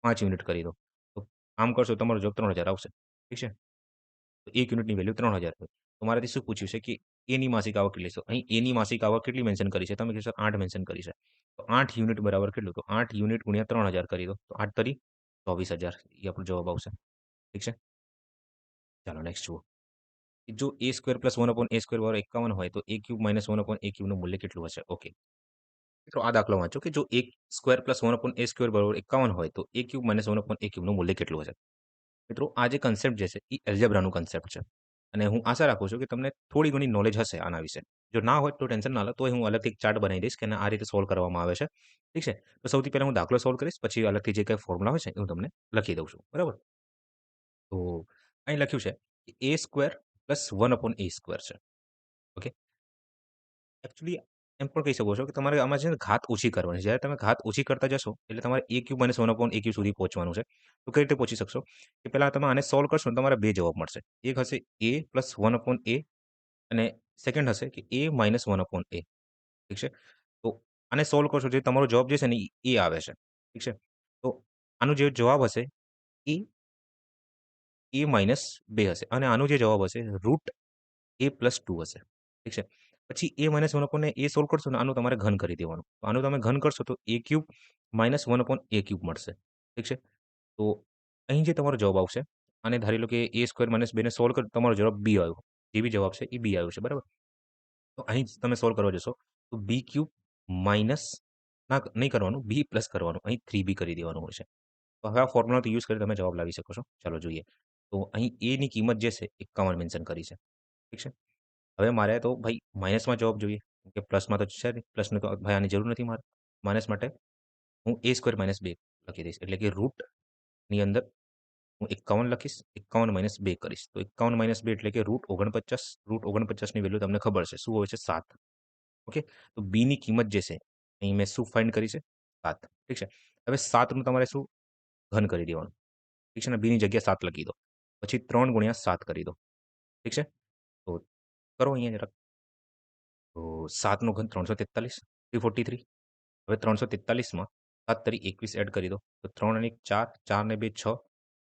5 યુનિટ કરી દો. તો આમ કરશો તમારો જવાબ 3,000 આવશે. ઠીક છે? તો 1 યુનિટની વેલ્યુ 3,000 હોય. તો મારાથી શું પૂછ્યું છે કે એની માસિક આવક કેટલી છે? અહીં એની માસિક આવક કેટલી મેન્શન કરી છે? તમે કહેશો 8 મેન્શન કરી છે. તો 8 યુનિટ બરાબર કેટલું? તો 8 યુનિટ ગુણ્યા 3,000 કરી દો. તો 8 તરી 24,000 એ આપણો જવાબ આવશે. ઠીક છે? ચાલો નેક્સ્ટ જુઓ. જો a સ્ક્વેર પ્લસ 1/a² બરાબર 51 હોય તો a³ - 1/a³ નું મૂલ્ય કેટલું હશે? ઓકે. મિત્રો આ દાખલો વાંચો કે જો a સ્ક્વેર પ્લસ 1/a² બરાબર 51 હોય તો a³ - 1/a³ નું મૂલ્ય કેટલું હશે? મિત્રો આ જે કન્સેપ્ટ જે છે એ એલ્જેબ્રાનું કન્સેપ્ટ છે. અને હું આશા રાખું છું કે તમને થોડી ઘણી નોલેજ હશે આના વિશે. જો ના હોય તો ટેન્શન ના લો. તોય હું અલગથી એક ચાર્ટ બનાવી દઈશ કે આ રીતે સોલ્વ કરવામાં આવે છે. ઠીક છે? તો સૌથી પહેલા હું દાખલો સોલ્વ કરીશ. પછી અલગથી જે કંઈ ફોર્મ્યુલા હોય છે એ હું તમને લખી દઉં છું. બરાબર? તો અહીં લખ્યું છે કે a² પ્લસ 1/a² છે. ઓકે? એકચ્યુઅલી એમ પણ કહી શકો છો કે તમારે આમાં છે ને ઘાત ઓછી કરવાની છે. જ્યારે તમે ઘાત ઓછી કરતા જશો એટલે તમારે a³ - 1/a³ સુધી પહોંચવાનું છે. તો કઈ રીતે પહોંચી શકશો? કે પહેલા તમે આને સોલ્વ કરશો ને તમારે 2 જવાબ મળશે. એક હશે a પ્લસ 1/a અને સેકન્ડ હશે કે a માઇનસ 1/a. ઠીક છે? તો આને સોલ્વ કરશો જે તમારો જવાબ જે છે ને એ આવે છે. ઠીક છે? તો આનો જે જવાબ હશે એ a-2 હશે અને આનો જે જવાબ હશે રૂટ a+2 હશે. ઠીક છે? પછી a-1/a સોલ્વ કરશો ને આનું તમારે ઘન કરી દેવાનું. તો આનું તમે ઘન કરશો તો a³ - 1/a³ મળશે. ઠીક છે? તો અહીં જે તમારો જવાબ આવશે આને ધારી લો કે a² - 2 ને સોલ્વ કરો તમારો જવાબ b આવ્યો. જે બી જવાબ છે એ b આવ્યો છે. બરાબર? તો અહીં જ તમે સોલ્વ કરવા જશો તો b³ માઇનસ ના નહીં કરવાનું b પ્લસ કરવાનું. અહીં 3b કરી દેવાનું હોય છે. તો હવે આ ફોર્મ્યુલાનો યુઝ કરીને તમે જવાબ લાવી શકો છો. ચાલો જોઈએ. તો અહીં a ની કિંમત જે છે 51 મેન્શન કરી છે. ઠીક છે? હવે મારે તો ભાઈ માઇનસમાં જવાબ જોઈએ. કે પ્લસમાં તો છે નહીં. પ્લસની તો ભાઈ આની જરૂર નથી મારે. માઇનસ માટે હું a² - 2 લખી દઈશ. એટલે કે રૂટની અંદર હું 51 લખીશ. 51 - 2 કરીશ. તો 51 - 2 એટલે કે √49. √49 ની વેલ્યુ તમને ખબર છે. શું હોય છે? 7. ઓકે? તો b ની કિંમત જે છે અહીં મેં શું ફાઇન્ડ કરી છે? 7. ઠીક છે? હવે 7 નું તમારે શું ઘન કરી દેવાનું. ઠીક છે ને? b ની જગ્યાએ 7 લખી દો. પછી 3 × 7 કરી દો. ઠીક છે? તો કરો અહીંયા જરાક. તો 7 નું ઘન 343, 343. હવે 343માં 7 તરી 21 એડ કરી દો તો 3 અને 1 4, 4 ને 2 6,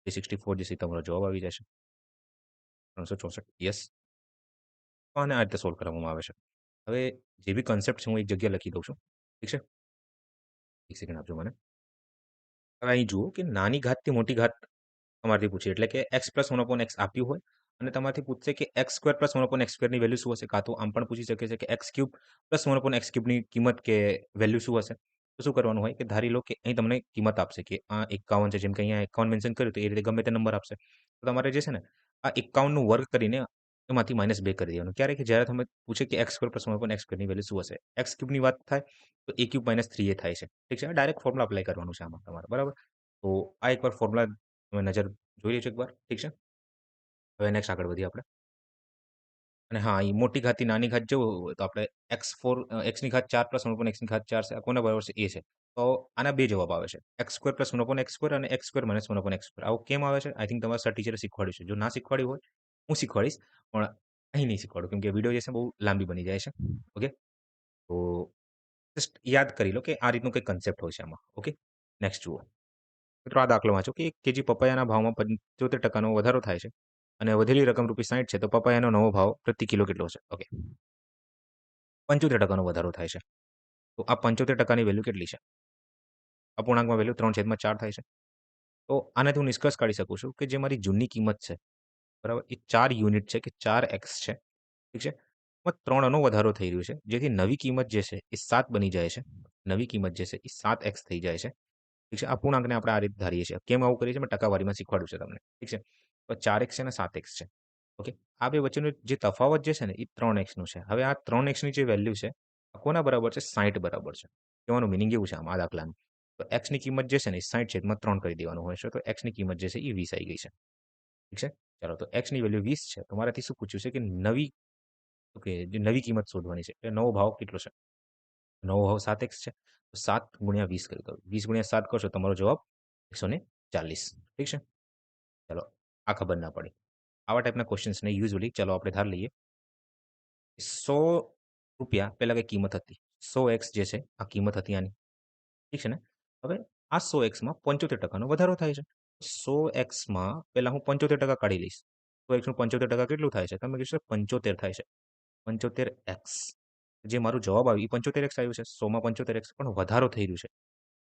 364 જેસી તમારો જવાબ આવી જશે 364 યસ. તો આને આ રીતે સોલ્વ કરવામાં આવે છે. હવે જે બી કન્સેપ્ટ છે હું એક જગ્યાએ લખી દઉં છું. ઠીક છે? એક સેકન્ડ આપજો મને. હવે અહીં જુઓ કે નાની ઘાતથી મોટી ઘાત તમારાથી પૂછે એટલે કે x પ્લસ 1 અપોન x આપ્યું હોય અને તમારાથી પૂછશે કે x square plus 1 upon x સ્ક્વેરની વેલ્યુ શું હશે? કાં તો આમ પણ પૂછી શકે છે કે x cube plus 1 upon x ક્યુબની કિંમત કે વેલ્યુ શું હશે? તો શું કરવાનું હોય કે ધારી લો કે અહીં તમને કિંમત આપશે કે આ 51 છે જેમ કે અહીંયા 51 મેન્શન કર્યું તો એ રીતે ગમે તે નંબર આપશે. તો તમારે જે છે ને આ 51નું વર્ગ કરીને એમાંથી -2 કરી દેવાનું. ક્યારે કે જ્યારે તમે પૂછે કે x square plus 1 upon x સ્ક્વેરની વેલ્યુ શું હશે? x ક્યુબની વાત થાય તો a ક્યુબ માઇનસ 3a થાય છે. ઠીક છે? ડાયરેક્ટ ફોર્મ્યુલા એપ્લાય કરવાનું છે આમાં તમારે બરાબર? તો આ એકવાર ફોર્મ્યુલા તમે નજર જોઈ લેજો એકવાર. ઠીક છે? હવે નેક્સ્ટ આગળ વધીએ આપણે. અને હા, અહીં મોટી ઘાતથી નાની ઘાત જવું હોય તો આપણે એક્સની ઘાત 4 પ્લસ 1 અપોન એક્સની ઘાત 4 છે. આ કોના બરાબર છે? એ છે. તો આના 2 જવાબ આવે છે. X square plus 1 upon x square અને x square minus 1 upon x square. આવું કેમ આવે છે? આઈ થિંક તમારા સર ટીચરે શીખવાડ્યું છે. જો ના શીખવાડ્યું હોય, હું શીખવાડીશ. પણ અહીં નહીં શીખવાડું કેમ કે વિડીયો જે છે બહુ લાંબી બની જાય છે. ઓકે? તો જસ્ટ યાદ કરી લો કે આ રીતનું કંઈક કન્સેપ્ટ હોય છે આમાં. ઓકે? નેક્સ્ટ જુઓ. મિત્રો આ દાખલો વાંચો કે 1 કેજી પપૈયાના ભાવમાં 75% વધારો થાય છે અને વધેલી રકમ ₹60 છે તો પપૈયાનો નવો ભાવ પ્રતિ કિલો કેટલો છે? ઓકે. 75% વધારો થાય છે. તો આ 75%ની વેલ્યુ કેટલી છે? અપૂર્ણાંકમાં વેલ્યુ 3/4 થાય છે. તો આનાથી હું નિષ્કર્ષ કાઢી શકું છું કે જે મારી જૂની કિંમત છે, બરાબર? એ 4 યુનિટ છે કે 4x છે. ઠીક છે? એમાં 3નો વધારો થઈ રહ્યો છે. જેથી નવી કિંમત જે છે એ 7 બની જાય છે. નવી કિંમત જે છે એ 7x થઈ જાય છે. ઠીક છે? અપૂર્ણાંકને આપણે આ રીતે ધારીએ છીએ. કેમ આવું કરીએ છીએ? મેં ટકાવારીમાં શીખવાડ્યું છે તમને. ઠીક છે? તો 4x છે અને 7x છે. ઓકે? આ બે વચ્ચેનો જે તફાવત જે છે ને એ 3xનું છે. હવે આ 3xની જે વેલ્યુ છે, આ કોના બરાબર છે? 60 બરાબર છે. કહેવાનું મિનિંગ એવું છે આમ આ દાખલાનું. તો xની કિંમત જે છે ને એ 60/3 કરી દેવાનું હોય છે. તો xની કિંમત જે છે એ 20 આવી ગઈ છે. ઠીક છે? ચાલો તો xની વેલ્યુ 20 છે. તો મારાથી શું પૂછ્યું છે કે જે નવી કિંમત શોધવાની છે. એટલે નવો ભાવ કેટલો છે? નવો ભાવ 7x છે. તો 7 ગુણ્યા 20 કરી દો. 20 ગુણ્યા 7 કરશો તમારો જવાબ 140. ઠીક છે? ચાલો આ ખબર ના પડી. આવા ટાઈપના ક્વેશ્ચન્સને યુઝ્યુઅલી ચાલો આપણે ધાર લઈએ. ₹100 પહેલા કઈ કિંમત હતી. 100x જે છે આ કિંમત હતી આની. ઠીક છે ને? હવે આ 100xમાં 75%નો વધારો થાય છે. 100xમાં પહેલા હું 75% કાઢી લઈશ. 100xનું 75% કેટલું થાય છે? તમે કહેશો 75 થાય છે. 75x. જે મારું જવાબ આવ્યું એ 75x આવ્યું છે. 100માં 75x પણ વધારો થઈ રહ્યું છે.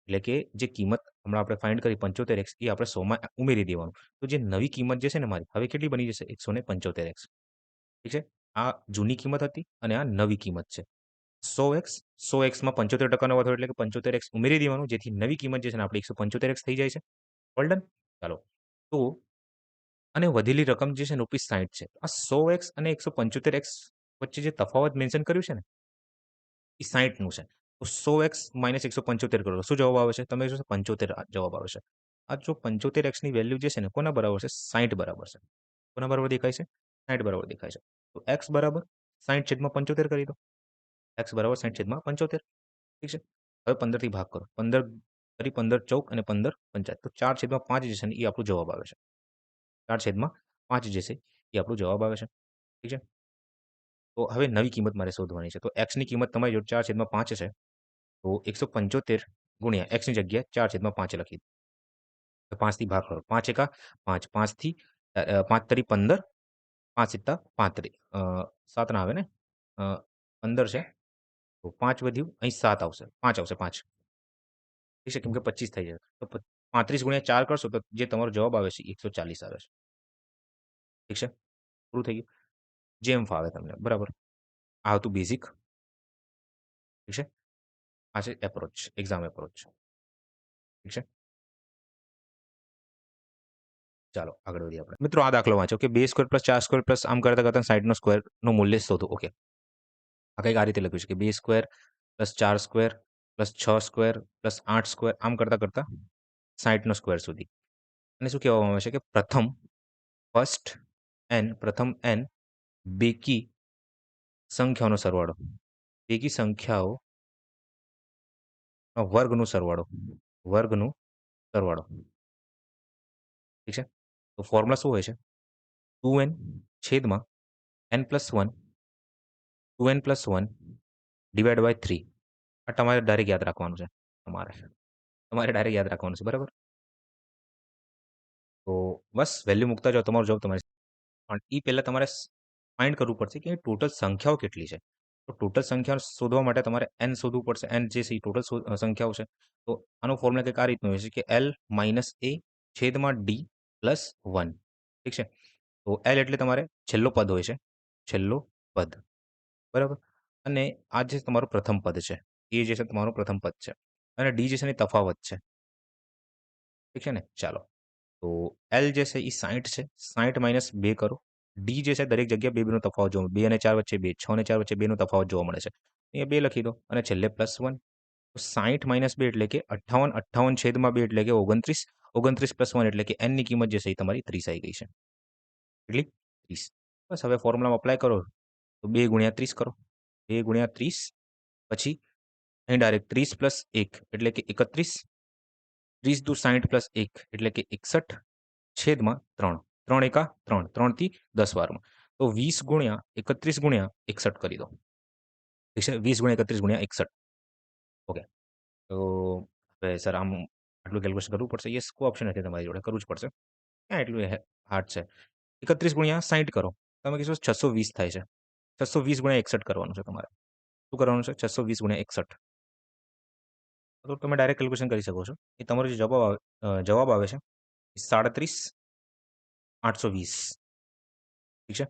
એટલે કે જે કિંમત હમણાં આપણે ફાઇન્ડ કરી 75x એ આપણે 100માં ઉમેરી દેવાનું. તો જે નવી કિંમત જે છે ને મારી હવે કેટલી બની જશે? 175x. ઠીક છે? આ જૂની કિંમત હતી અને આ નવી કિંમત છે. 100xમાં 75%નો વધારો એટલે કે 75x ઉમેરી દેવાનું જેથી નવી કિંમત જે છે ને આપણી 175x થઈ જાય છે. All done? ચાલો. તો અને વધેલી રકમ જે છે ને ₹60 છે. આ 100x અને 175x વચ્ચે જે તફાવત મેન્શન કર્યું છે ને એ 60નું છે. તો 100x માઇનસ 175 કરો. શું જવાબ આવે છે? તમે જોશો 75 જવાબ આવે છે. આ જો 75xની વેલ્યુ જે છે ને કોના બરાબર છે? 60 બરાબર છે. કોના બરાબર દેખાય છે? 60 બરાબર દેખાય છે. તો x બરાબર 60/75 કરી દો. x બરાબર 60/75. ઠીક છે? હવે 15 થી ભાગ કરો. 15 તરી 15 ચોક અને 15 પંચાત. તો 4/5 જે છે ને એ આપણો જવાબ આવે છે. 4/5 જે છે એ આપણો જવાબ આવે છે. ઠીક છે? તો હવે નવી કિંમત મારે શોધવાની છે. તો xની કિંમત તમારી જોડે 4/5 છે. તો 175 ગુણ્યા xની જગ્યાએ 4/5 લખી દો. 5 થી ભાગ કરો. 5 એકા 5. 5 થી 5 તરી 15, 5 સિત્તા 35. 7 ના આવે ને? 15 છે. તો 5 વધ્યું. અહીં 7 આવશે. 5 આવશે 5. ઠીક છે? કેમ કે 25 થઈ જશે. તો 35 ગુણ્યા 4 કરશો તો જે તમારો જવાબ આવે છે એ 140 આવે છે. ઠીક છે? પૂરું થઈ ગયું. જેમ ફાવે તમને. બરાબર. આ હતું બેઝિક. ઠીક છે? આ છે એપ્રોચ, એક્ઝામ એપ્રોચ. ઠીક છે? ચાલો આગળ વધીએ આપણે. મિત્રો આ દાખલો વાંચો કે 2 સ્ક્વેર પ્લસ 4 સ્ક્વેર પ્લસ આમ કરતા કરતા 60નો સ્ક્વેરનું મૂલ્ય શોધો. ઓકે. આ કંઈક આ રીતે લખ્યું છે કે 2 square plus 4 square plus 6 square plus 8 square આમ કરતા કરતા 60નો સ્ક્વેર સુધી. અને શું કહેવામાં આવે છે કે પ્રથમ n બેકી સંખ્યાઓનો સરવાળો. બેકી સંખ્યાઓના વર્ગનો સરવાળો. વર્ગનો સરવાળો. ઠીક છે? તો ફોર્મ્યુલા શું હોય છે? 2n છેદમાં n+1 2n+1 ડિવાઈડ બાય 3. આ તમારે ડાયરેક્ટ યાદ રાખવાનું છે તમારે. તમારે ડાયરેક્ટ યાદ રાખવાનું છે, બરાબર? તો બસ વેલ્યુ મૂકતા જાઓ, તમારો જવાબ તમારી પણ એ પહેલાં તમારે ફાઇન્ડ કરવું પડશે કે ટોટલ સંખ્યાઓ કેટલી છે. તો ટોટલ સંખ્યા શોધવા માટે તમારે એન શોધવું પડશે. એન જે છે એ ટોટલ સંખ્યાઓ છે. તો આનો ફોર્મ્યુલા કંઈક આ રીતનો હોય છે કે એલ માઇનસ એ છેદમાં ડી પ્લસ 1. ઠીક છે? તો એલ એટલે તમારે છેલ્લો પદ હોય છે. છેલ્લો પદ. બરાબર? અને આ જે તમારું પ્રથમ પદ છે. એ જે છે તમારું પ્રથમ પદ છે. અને ડી જે છે એની તફાવત છે. ઠીક છે ને? ચાલો. તો એલ જે છે એ 60 છે. 60 માઇનસ 2 કરો. ડી જે છે દરેક જગ્યાએ 2 નો તફાવત જોવા 2 અને 4 વચ્ચે 2, 6 અને 4 વચ્ચે 2 નો તફાવત જોવા મળે છે. અહીંયા 2 લખી દો અને છેલ્લે +1. તો 60 માઇનસ 2 એટલે કે 58, 58 છેદમાં 2 એટલે કે 29, 29 + 1 એટલે કે એનની કિંમત જે છે એ તમારી 30 આવી ગઈ છે. કેટલી? 30. બસ હવે ફોર્મ્યુલામાં અપ્લાય કરો તો 2 ગુણ્યા 30 કરો. 2 ગુણ્યા 30 પછી અહીં ડાયરેક્ટ 30 + 1 એટલે કે 31, 30 દુ 60 + 1 એટલે કે 61 છેદમાં 3. 3 એકા 3. 3 થી 10 વારમાં. તો 20 ગુણ્યા 31 ગુણ્યા 61 કરી દો. ઠીક છે? 20 ગુણ્યા 31 ગુણ્યા 61. ઓકે. તો હવે સર આમ આટલું કેલ્ક્યુલેશન કરવું પડશે? યસ, કોઈ ઓપ્શન નથી તમારી જોડે, કરવું જ પડશે. ક્યાં એટલું હાર્ડ છે? 31 ગુણ્યા 60 કરો. તમે કહેશો 620 થાય છે. 620 ગુણ્યા 61 કરવાનું છે તમારે. શું કરવાનું છે? 620 ગુણ્યા 61. તો તમે ડાયરેક્ટ કેલ્ક્યુલેશન કરી શકો છો. એ તમારો જે જવાબ આવે છે 37,820. ઠીક છે?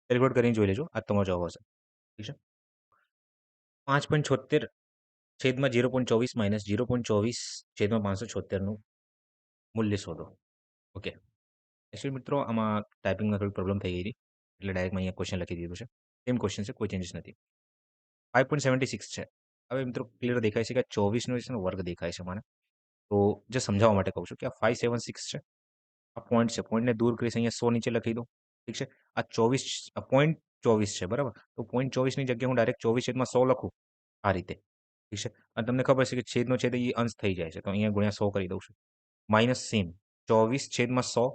કેલ્ક્યુલેટ કરીને જોઈ લેજો. આ તમારો જવાબ હશે. ઠીક છે? 5.76 છેદમાં 0.24 માઇનસ 0.24 છેદમાં 576નું મૂલ્ય શોધો. ઓકે. એકચ્યુઅલી મિત્રો આમાં ટાઈપિંગમાં થોડી પ્રોબ્લેમ થઈ ગઈ હતી. એટલે ડાયરેક્ટ મેં અહીંયા ક્વેશ્ચન લખી દીધું છે. સેમ ક્વેશ્ચન છે, કોઈ ચેન્જીસ નથી. 5.76 છે. હવે મિત્રો ક્લિયર દેખાય છે કે 24નો જે છે ને વર્ગ દેખાય છે મને. તો જે સમજાવવા માટે કહું છું કે આ 576 છે. આ પોઈન્ટ છે. પોઈન્ટને દૂર કરીશ અહીંયા 100 નીચે લખી દો. ઠીક છે? આ 24 આ પોઈન્ટ 24 છે, બરાબર? તો પોઈન્ટ 24ની જગ્યાએ હું ડાયરેક્ટ 24/100 લખું આ રીતે. ઠીક છે? અને તમને ખબર છે કે છેદનો છેદ એ અંશ થઈ જાય છે. તો અહીંયા ગુણ્યા 100 કરી દઉં છું. માઇનસ સેમ 24/100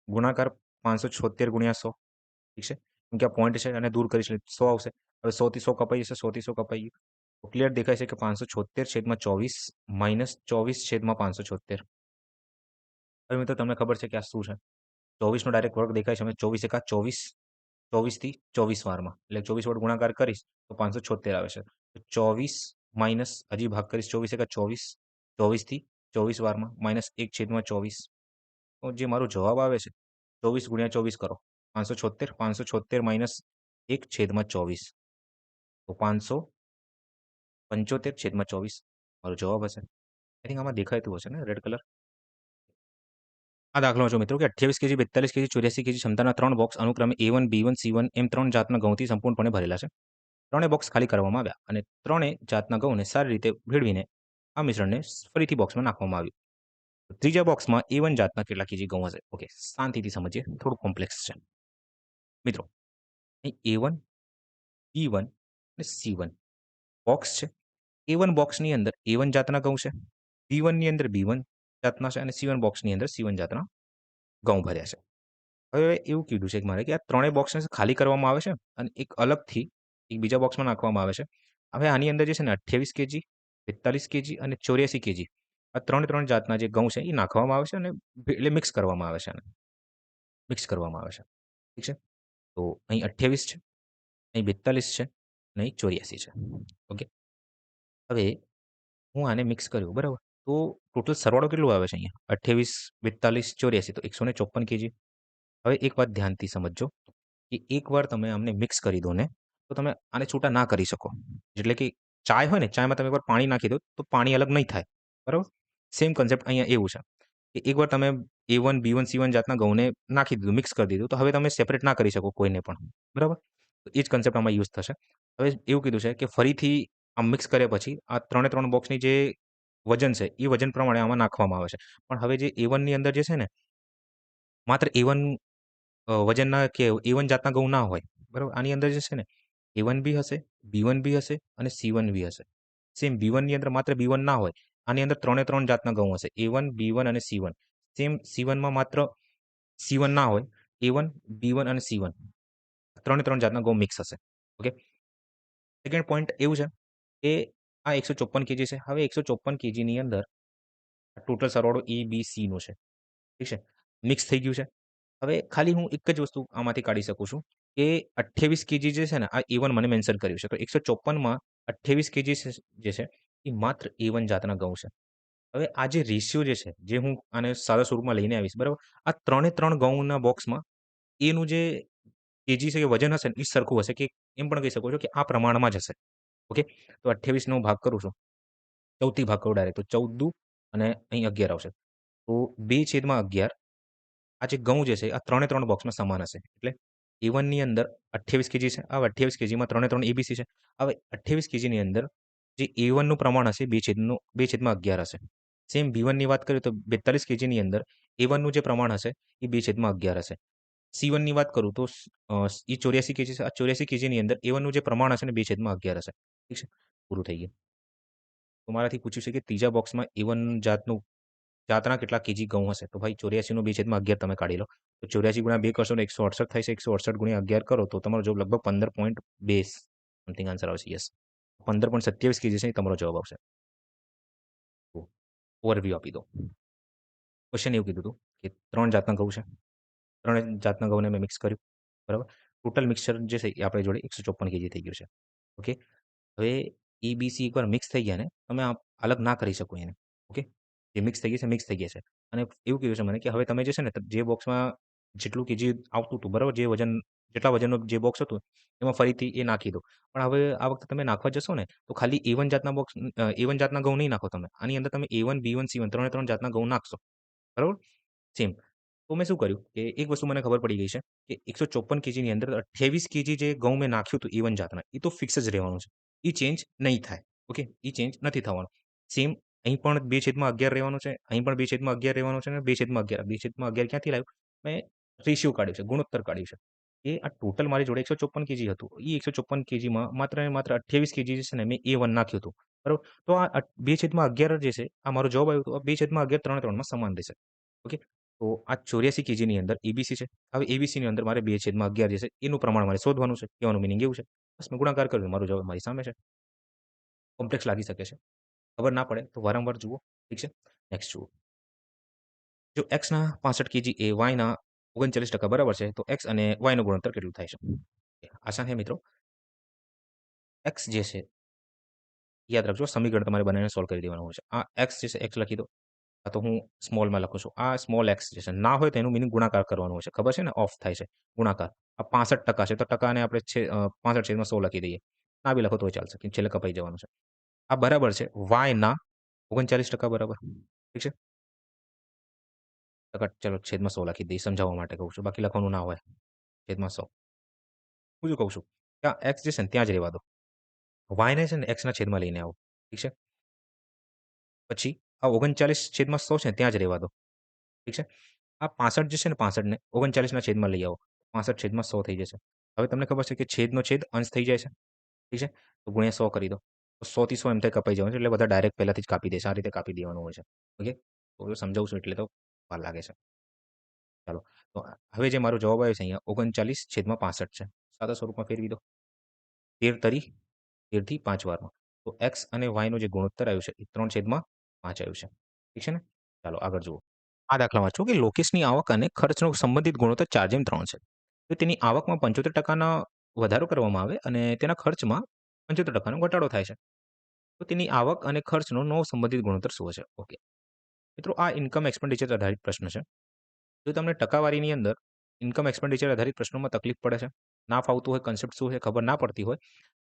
ગુણાકાર 576 ગુણ્યા 100. ઠીક છે? કેમ કે આ પોઈન્ટ છે અને દૂર કરીશ એટલે 100 આવશે. હવે 100 થી 100 કપાઈ જશે. 100 થી 100 કપાઈ ગયું. તો ક્લિયર દેખાય છે કે 576/24 માઇનસ 24/576. હવે મિત્રો તમને ખબર છે કે આ શું છે? 24નો ડાયરેક્ટ વર્ગ દેખાય છે. 24 એકા 24, 24 થી 24 વારમાં. એટલે 24 વડે ગુણાકાર કરીશ તો 576 આવે છે. તો 24 માઇનસ હજી ભાગ કરીશ 24 એકા 24, 24 થી 24 વારમાં માઇનસ 1/24. તો જે મારો જવાબ આવે છે 24 ગુણ્યા 24 કરો. 576, 576 માઇનસ 1/24. તો 575/24 મારો જવાબ હશે. આઈ થિંક આમાં દેખાતું હશે ને રેડ કલર? આ દાખલો વાંચો મિત્રો કે 28 કેજી, 42 કેજી, 84 કેજી ક્ષમતાના 3 બોક્સ અનુક્રમે A1, B1, C1 એમ 3 જાતના ઘઉંથી સંપૂર્ણપણે ભરેલા છે. ત્રણેય બોક્સ ખાલી કરવામાં આવ્યા અને ત્રણેય જાતના ઘઉંને સારી રીતે ભેળવીને આ મિશ્રણને ફરીથી બોક્સમાં નાખવામાં આવ્યું. ત્રીજા બોક્સમાં A1 જાતના કેટલા કેજી ઘઉં હશે? ઓકે, શાંતિથી સમજીએ, થોડું કોમ્પ્લેક્સ છે. મિત્રો, અહીં A1, B1 અને C1 બોક્સ છે. A1 બોક્સની અંદર A1 જાતના ઘઉં છે. B1 ની અંદર B1 જાતના છે અને C1 બોક્સની અંદર C1 જાતના ઘઉં ભર્યા છે. હવે એવું કીધું છે કે મારે કે આ ત્રણેય બોક્સને ખાલી કરવામાં આવે છે અને એક અલગથી એક બીજા બોક્સમાં નાખવામાં આવે છે. હવે આની અંદર જે છે ને 28 કેજી, 42 કેજી અને 84 કેજી આ 3 જાતના જે ઘઉં છે એ નાખવામાં આવે છે અને એટલે મિક્સ કરવામાં આવે છે આને. મિક્સ કરવામાં આવે છે. ઠીક છે? તો અહીં 28 છે, અહીં 42 છે અને અહીં 84 છે. ઓકે. હવે હું આને મિક્સ કર્યું, બરાબર? તો ટોટલ સરવાળો કેટલો આવે છે અહીંયા? 28, 42, 84 તો 154 કેજી. હવે એક વાત ધ્યાનથી સમજજો કે એકવાર તમે આમને મિક્સ કરી દો ને, તો તમે આને છૂટા ના કરી શકો. એટલે કે ચાય હોય ને, ચાયમાં તમે એકવાર પાણી નાખી દો, તો પાણી અલગ નહીં થાય. બરાબર? સેમ કન્સેપ્ટ અહીંયા એવું છે કે એકવાર તમે A1, B1, C1 જાતના ઘઉંને નાખી દીધું, મિક્સ કરી દીધું, તો હવે તમે સેપરેટ ના કરી શકો કોઈને પણ. બરાબર? તો એ જ કન્સેપ્ટ આમાં યુઝ થશે. હવે એવું કીધું છે કે ફરીથી આમ મિક્સ કર્યા પછી આ 3 બોક્સની જે વજન છે, એ વજન પ્રમાણે આમાં નાખવામાં આવે છે. પણ હવે જે A1 ની અંદર જે છે ને, માત્ર A1 વજનના કે A1 જાતના ઘઉં ના હોય. બરાબર? આની અંદર જે છે ને A1 બી હશે, B1 બી હશે અને C1 બી હશે. સેમ B1 ની અંદર માત્ર B1 ના હોય. આની અંદર 3 જાતના ઘઉં હશે. A1, B1 અને C1. સેમ C1 માં માત્ર C1 ના હોય. A1, B1 અને C1 3 જાતના ઘઉં મિક્સ હશે. ઓકે. સેકન્ડ પોઈન્ટ એવું છે કે આ 154 કેજી છે. હવે 154 કેજીની અંદર ટોટલ સરવાળો એ, બી, સીનો છે. ઠીક છે? મિક્સ થઈ ગયું છે. હવે ખાલી હું એક જ વસ્તુ આમાંથી કાઢી શકું છું કે 28 કેજી જે છે ને, આ A1 મને મેન્શન કર્યું છે. તો 154માં 28 કેજી જે છે, એ માત્ર A1 જાતના ઘઉં છે. હવે આ જે રેશિયો જે છે, જે હું આને સાદા સ્વરૂપમાં લઈને આવીશ, બરાબર? આ 3 ઘઉંના બોક્સમાં એનું જે કેજી છે કે વજન હશે ને, એ સરખું હશે કે એમ પણ કહી શકો છો કે આ પ્રમાણમાં જ હશે. ઓકે? તો 28નો ભાગ કરું છું. 14થી ભાગ કરું ડાયરેક્ટ. તો 14 દુ અને અહીં 11 આવશે. તો 2/11 આ જે ઘઉં જે છે, આ 3 બોક્સમાં સમાન હશે. એટલે A1 ની અંદર 28 કેજી છે. હવે 28 કેજીમાં 3 એબીસી છે. હવે 28 કેજીની અંદર જે A1 નું પ્રમાણ હશે 2/11 હશે. સેમ B1 ની વાત કરીએ તો 42 કેજીની અંદર A1 નું જે પ્રમાણ હશે એ 2/11 હશે. C1 ની વાત કરું તો એ 84 કેજી છે. આ 84 કેજીની અંદર A1 નું જે પ્રમાણ હશે ને 2/11 હશે. ઠીક છે? પૂરું થઈ ગયું. તો મારાથી પૂછ્યું છે કે ત્રીજા બોક્સમાં A1 જાતના કેટલા કેજી ઘઉં હશે? તો ભાઈ 84 નો 2/11 તમે કાઢી લો. તો 84 ગુણ્યા 2 કરશો તો 168 થાય છે. 168 ગુણ્યા 11 કરો તો તમારો જવાબ લગભગ 15.2 સમથિંગ આન્સર આવશે. યસ. 15.27 કેજી છે એ તમારો જવાબ આવશે. ઓવરવ્યુ આપી દો. ક્વેશ્ચન એવું કીધું હતું કે 3 જાતના ઘઉં છે. 3 જાતના ઘઉંને મેં મિક્સ કર્યું. બરાબર? ટોટલ મિક્સચર જે છે એ આપણી જોડે 154 કેજી થઈ ગયું છે. ઓકે? હવે એ, બી, સી એકવાર મિક્સ થઈ ગયા ને, તમે અલગ ના કરી શકો એને. ઓકે? જે મિક્સ થઈ ગયા છે, મિક્સ થઈ ગયા છે. અને એવું કીધું છે મને કે હવે તમે જે છે ને, જે બોક્સમાં જેટલું કેજી આવતું હતું, બરાબર? જેટલા વજનનું જે બોક્સ હતું, એમાં ફરીથી એ નાખી દો. પણ હવે આ વખતે તમે નાખવા જશો ને, તો ખાલી A1 જાતના ઘઉં નહીં નાખો તમે. આની અંદર તમે A1, B1, C1 3 જાતના ઘઉં નાખશો. બરાબર? સેમ. તો મેં શું કર્યું કે એક વસ્તુ મને ખબર પડી ગઈ છે કે 154 કેજીની અંદર 28 કેજી જે ઘઉં મેં નાખ્યું હતું A1 જાતના, એ તો ફિક્સ જ રહેવાનું છે. એ ચેન્જ નહીં થાય. ઓકે? એ ચેન્જ નથી થવાનું. સેમ અહીં પણ 2/11 રહેવાનું છે, અહીં પણ 2/11 રહેવાનું છે અને 2/11. 2/11 ક્યાંથી લાવ્યું? મેં રેશિયો કાઢ્યો છે, ગુણોત્તર કાઢ્યું છે. એ આ ટોટલ મારી જોડે 154 કેજી હતું. એ 154 કેજીમાં માત્ર ને માત્ર 28 કેજી જે છે ને, મેં A1 નાખ્યું હતું. બરાબર? તો આ 2/11 જે છે, આ મારો જવાબ આવ્યો હતો. આ 2/11 3 સમાન રહેશે. ઓકે? તો આ 84 કેજીની અંદર એબીસી છે. હવે એબીસીની અંદર મારે 2/11 જે છે, એનું પ્રમાણ મારે શોધવાનું છે. કહેવાનું મિનિંગ એવું છે. બસ મેં ગુણાકાર કર્યો. મારો જવાબ મારી સામે છે. કોમ્પ્લેક્સ લાગી શકે છે. ખબર ના પડે તો વારંવાર જુઓ. ઠીક છે? નેક્સ્ટ જુઓ. જો એક્સના 65 કેજી એ વાયના 39% બરાબર છે, તો એક્સ અને વાયનું ગુણોત્તર કેટલું થાય છે? આસાન છે મિત્રો. એક્સ જે છે, યાદ રાખજો સમીકરણ તમારે બનાવીને સોલ્વ કરી દેવાનું હોય છે. આ એક્સ જે છે, એક્સ લખી દો. આ તો હું સ્મોલમાં લખું છું. આ સ્મોલ એક્સ જે છે, ના હોય તો એનું મિનિંગ ગુણાકાર કરવાનું હોય છે. ખબર છે ને? ઓફ થાય છે ગુણાકાર. આ 65% છે, તો ટકાને આપણે 65/100 લખી દઈએ. ના બી લખો તોય ચાલશે, કે છેલ્લે કપાઈ જવાનું છે. આ બરાબર છે વાયના 39% બરાબર. ઠીક છે? ચલો છેદમાં 100 લખી દઈએ, સમજાવવા માટે કહું છું. બાકી લખવાનું ના હોય. છેદમાં 100. હું શું કહું છું કે આ એક્સ જે છે ને, ત્યાં જ રહેવા દો. વાયને છે ને એક્સના છેદમાં લઈને આવો. ઠીક છે? પછી આ 39/100 છે ને, ત્યાં જ રહેવા દો. ઠીક છે? આ 65 જે છે ને, 65 ને 39ના છેદમાં લઈ આવો. 65/100 થઈ જશે. હવે તમને ખબર છે કે છેદનો છેદ અંશ થઈ જાય છે. ઠીક છે? તો ગુણ્યા 100 કરી દો. તો 100 થી 100 એમ થાય કપાઈ જવાનું છે. એટલે બધા ડાયરેક્ટ પહેલાથી જ કાપી દેશે. આ રીતે કાપી દેવાનું હોય છે. ઓકે? તો સમજાવું છું એટલે તો વાર લાગે છે. ચાલો. તો હવે જે મારો જવાબ આવ્યો છે અહીંયા 39/65 છે. સાદા સ્વરૂપમાં ફેરવી દો. 13 તરી 13 થી 5 વારમાં. તો એક્સ અને વાયનો જે ગુણોત્તર આવ્યું છે, એ 3/5 આવ્યું છે. ઠીક છે ને? ચાલો આગળ જુઓ. આ દાખલા વાંચો કે લોકેશની આવક અને ખર્ચનો સંબંધિત ગુણોત્તર 4:3 છે. તો તેની આવકમાં 75% વધારો કરવામાં આવે અને તેના ખર્ચમાં 75% ઘટાડો થાય છે. તો તેની આવક અને ખર્ચનો નવો સંબંધિત ગુણોત્તર શું હશે? ઓકે. મિત્રો આ ઇન્કમ એક્સપેન્ડિચર આધારિત પ્રશ્ન છે. જો તમને ટકાવારીની અંદર ઇન્કમ એક્સપેન્ડિચર આધારિત પ્રશ્નોમાં તકલીફ પડે છે, ના ફાવતું હોય, કન્સેપ્ટ શું છે ખબર ના પડતી હોય,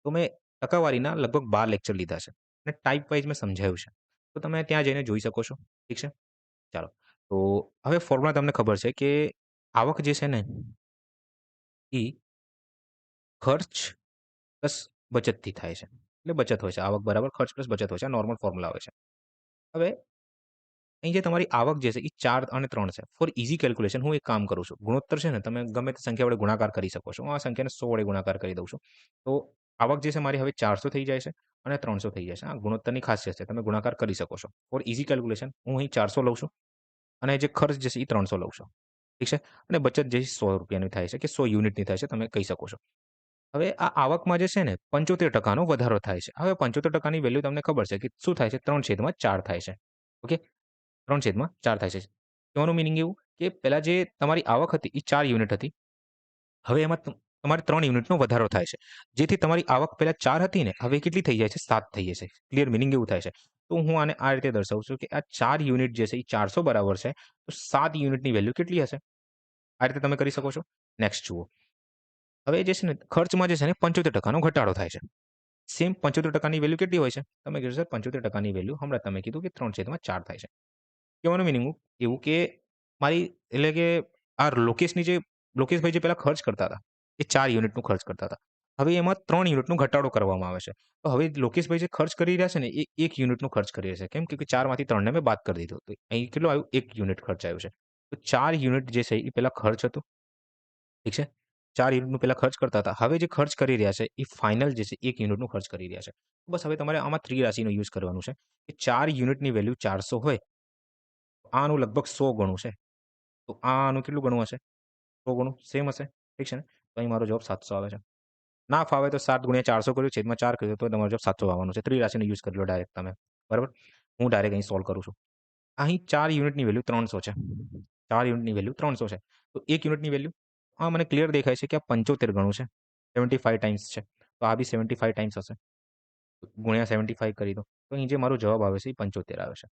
તો મેં ટકાવારીના લગભગ 12 લેક્ચર લીધા છે અને ટાઈપ વાઇઝ મેં સમજાવ્યું છે. તો તમે ત્યાં જઈને જોઈ શકો છો. ઠીક છે? ચાલો. તો હવે ફોર્મ્યુલા તમને ખબર છે કે આવક જે છે ને, એ ખર્ચ પ્લસ બચતથી થાય છે. એટલે બચત હોય છે. આવક બરાબર ખર્ચ પ્લસ બચત હોય છે. આ નોર્મલ ફોર્મ્યુલા હોય છે. હવે અહીં જે તમારી આવક જે છે એ 4 અને 3 છે. ફોર ઈઝી કેલ્ક્યુલેશન હું એક કામ કરું છું. ગુણોત્તર છે ને, તમે ગમે તે સંખ્યા વડે ગુણાકાર કરી શકો છો. હું આ સંખ્યાને 100 વડે ગુણાકાર કરી દઉં છું. તો આવક જે છે મારી હવે 400 થઈ જાય છે અને 300 થઈ જાય છે. આ ગુણોત્તરની ખાસિયત છે. તમે ગુણાકાર કરી શકો છો. ફોર ઈઝી કેલ્ક્યુલેશન હું અહીં 400 લઉં છું અને જે ખર્ચ જે છે એ 300 લઉં છું. ઠીક છે? અને બચત જે છે ₹100 ની થાય છે કે 100 યુનિટની થાય છે. તમે કહી શકો છો. હવે આ આવકમાં જે છે ને 75% નો વધારો થાય છે. હવે 75% ની વેલ્યુ તમને ખબર છે કે શું થાય છે? 3/4 થાય છે. ઓકે? 3/4 થાય છે. કહેવાનું મીનિંગ એવું કે પહેલા જે તમારી આવક હતી એ 4 યુનિટ હતી. હવે એમાં તમારે 3 યુનિટનો વધારો થાય છે. જેથી તમારી આવક પહેલા 4 હતી ને, હવે કેટલી થઈ જાય છે? 7 થઈ જશે. ક્લિયર મીનિંગ એવું થાય છે. તો હું આને આ રીતે દર્શાવું છું કે આ 4 યુનિટ જે છે એ 400 બરાબર છે. તો 7 યુનિટની વેલ્યુ કેટલી હશે? આ રીતે તમે કરી શકો છો. નેક્સ્ટ જુઓ. હવે જે છે ને ખર્ચમાં જે છે ને 75%નો ઘટાડો થાય છે. સેમ 75%ની વેલ્યુ કેટલી હોય છે? તમે કીધું સર 75%ની વેલ્યુ હમણાં તમે કીધું કે 3/4 થાય છે. કહેવાનું મિનિંગ એવું કે મારી એટલે કે આ લોકેશભાઈ જે પહેલા ખર્ચ કરતા હતા, એ 4 યુનિટનું ખર્ચ કરતા હતા. હવે એમાં 3 યુનિટનો ઘટાડો કરવામાં આવે છે. તો હવે લોકેશભાઈ જે ખર્ચ કરી રહ્યા છે ને, એ 1 યુનિટનું ખર્ચ કરી રહ્યા છે. કેમ? કે 4માંથી 3ને મેં બાદ કરી દીધું. તો અહીં કેટલું આવ્યું? 1 યુનિટ ખર્ચ આવ્યું છે. તો 4 યુનિટ જે છે એ પહેલા ખર્ચ હતું. ઠીક છે? 4 યુનિટનું પહેલા ખર્ચ કરતા હતા. હવે જે ખર્ચ કરી રહ્યા છે, એ ફાઇનલ જે છે 1 યુનિટનું ખર્ચ કરી રહ્યા છે. બસ હવે તમારે આમાં ત્રિરાશિનો યુઝ કરવાનું છે કે 4 યુનિટની વેલ્યુ 400 હોય, આનું લગભગ 100 ગણું છે. તો આનું કેટલું ગણું હશે? 100 ગણું સેમ હશે. ઠીક છે ને? તો અહીં મારો જવાબ 700 આવે છે. ના ફાવે તો 7 ગુણ્યા 400 કર્યું, છેદમાં 4 કર્યું, તો તમારો જવાબ 700 આવવાનો છે. ત્રિરાશિનો યુઝ કરી લો ડાયરેક્ટ તમે. બરાબર? હું ડાયરેક્ટ અહીં સોલ્વ કરું છું. અહીં 4 યુનિટની વેલ્યુ 300 છે. 4 યુનિટની વેલ્યુ 300 છે. તો 1 યુનિટની વેલ્યુ મને ક્લિયર દેખાય છે કે આ 75 ગણું છે. 75 ટાઈમ્સ છે. તો આ બી 75 ટાઈમ્સ હશે. ગુણ્યા 75 કરી દો. તો અહીં જે મારો જવાબ આવે છે એ 75 આવે છે.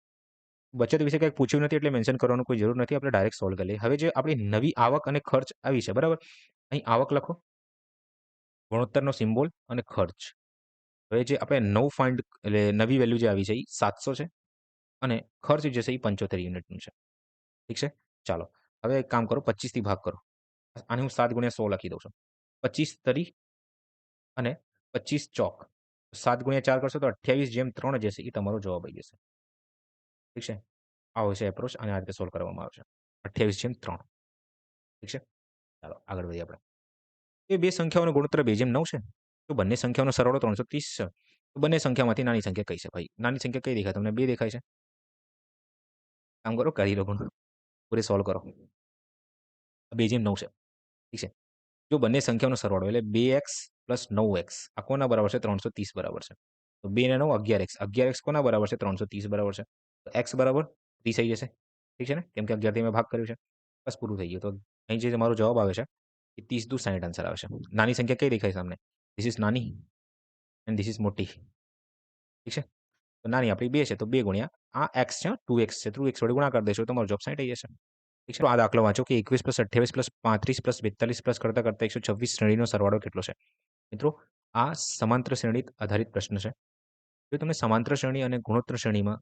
બચત વિશે કંઈક પૂછ્યું નથી એટલે મેન્શન કરવાનું કોઈ જરૂર નથી. આપણે ડાયરેક્ટ સોલ્વ કરી લઈએ. હવે જે આપણી નવી આવક અને ખર્ચ આવી છે, બરાબર? અહીં આવક લખો, ગુણોત્તરનો સિમ્બોલ અને ખર્ચ. હવે જે આપણે એટલે નવી વેલ્યુ જે આવી છે એ 700 છે અને ખર્ચ જે છે એ 75 યુનિટનું છે. ઠીક છે? ચાલો. હવે એક કામ કરો, 25 થી ભાગ કરો. આને હું 7 ગુણ્યા 100 લખી દઉં છું. 25 તરી અને 25 ચોક. 7 ગુણ્યા 4 કરશો તો 28/3 જે છે એ તમારો જવાબ આવી જશે. ઠીક છે? આ હોય છે એપ્રોચ અને આ રીતે સોલ્વ કરવામાં આવશે. 28/3. ઠીક છે? ચાલો આગળ વધીએ આપણે. એ બે સંખ્યાઓનો ગુણોત્તર 2/9 છે. તો બંને સંખ્યાઓનો સરવાળો 330 છે. તો બંને સંખ્યામાંથી નાની સંખ્યા કઈ છે ભાઈ? નાની સંખ્યા કઈ દેખાય તમને? 2 દેખાય છે. કામ કરો, કરી લો ગુણ. પૂરે સોલ્વ કરો. 2/9 છે. ઠીક છે? જો બંને સંખ્યાઓનો સરવાળો એટલે 2x પ્લસ 9x આ કોના બરાબર છે? 330 બરાબર છે. તો 2 ને 9 11x. 11x કોના બરાબર છે? 330 બરાબર છે. તો x બરાબર 30 થઈ જશે. ઠીક છે ને? કેમ કે 11 થી મેં ભાગ કર્યું છે. બસ પૂરું થઈ ગયું. તો અહીં જે મારો જવાબ આવે છે એ 30 દુ 60 આન્સર આવે છે. નાની સંખ્યા કઈ દેખાય સામને? ધીસ ઇઝ નાની એન્ડ ધીસ ઇઝ મોટી. ઠીક છે? તો નાની આપણી 2 છે તો 2 ગુણ્યા આ x છે 2x છે. 2x વડે ગુણાકાર દેશો તો તમારો જવાબ 60 આવી જશે. ઠીક છે? તો આ દાખલો વાંચો કે 21 + 28 + 35 + 42 પ્લસ કરતા 126 શ્રેણીનો સરવાળો કેટલો છે? મિત્રો આ સમાંતર શ્રેણી આધારિત પ્રશ્ન છે. જો તમને સમાંતર શ્રેણી અને ગુણોત્તર શ્રેણીમાં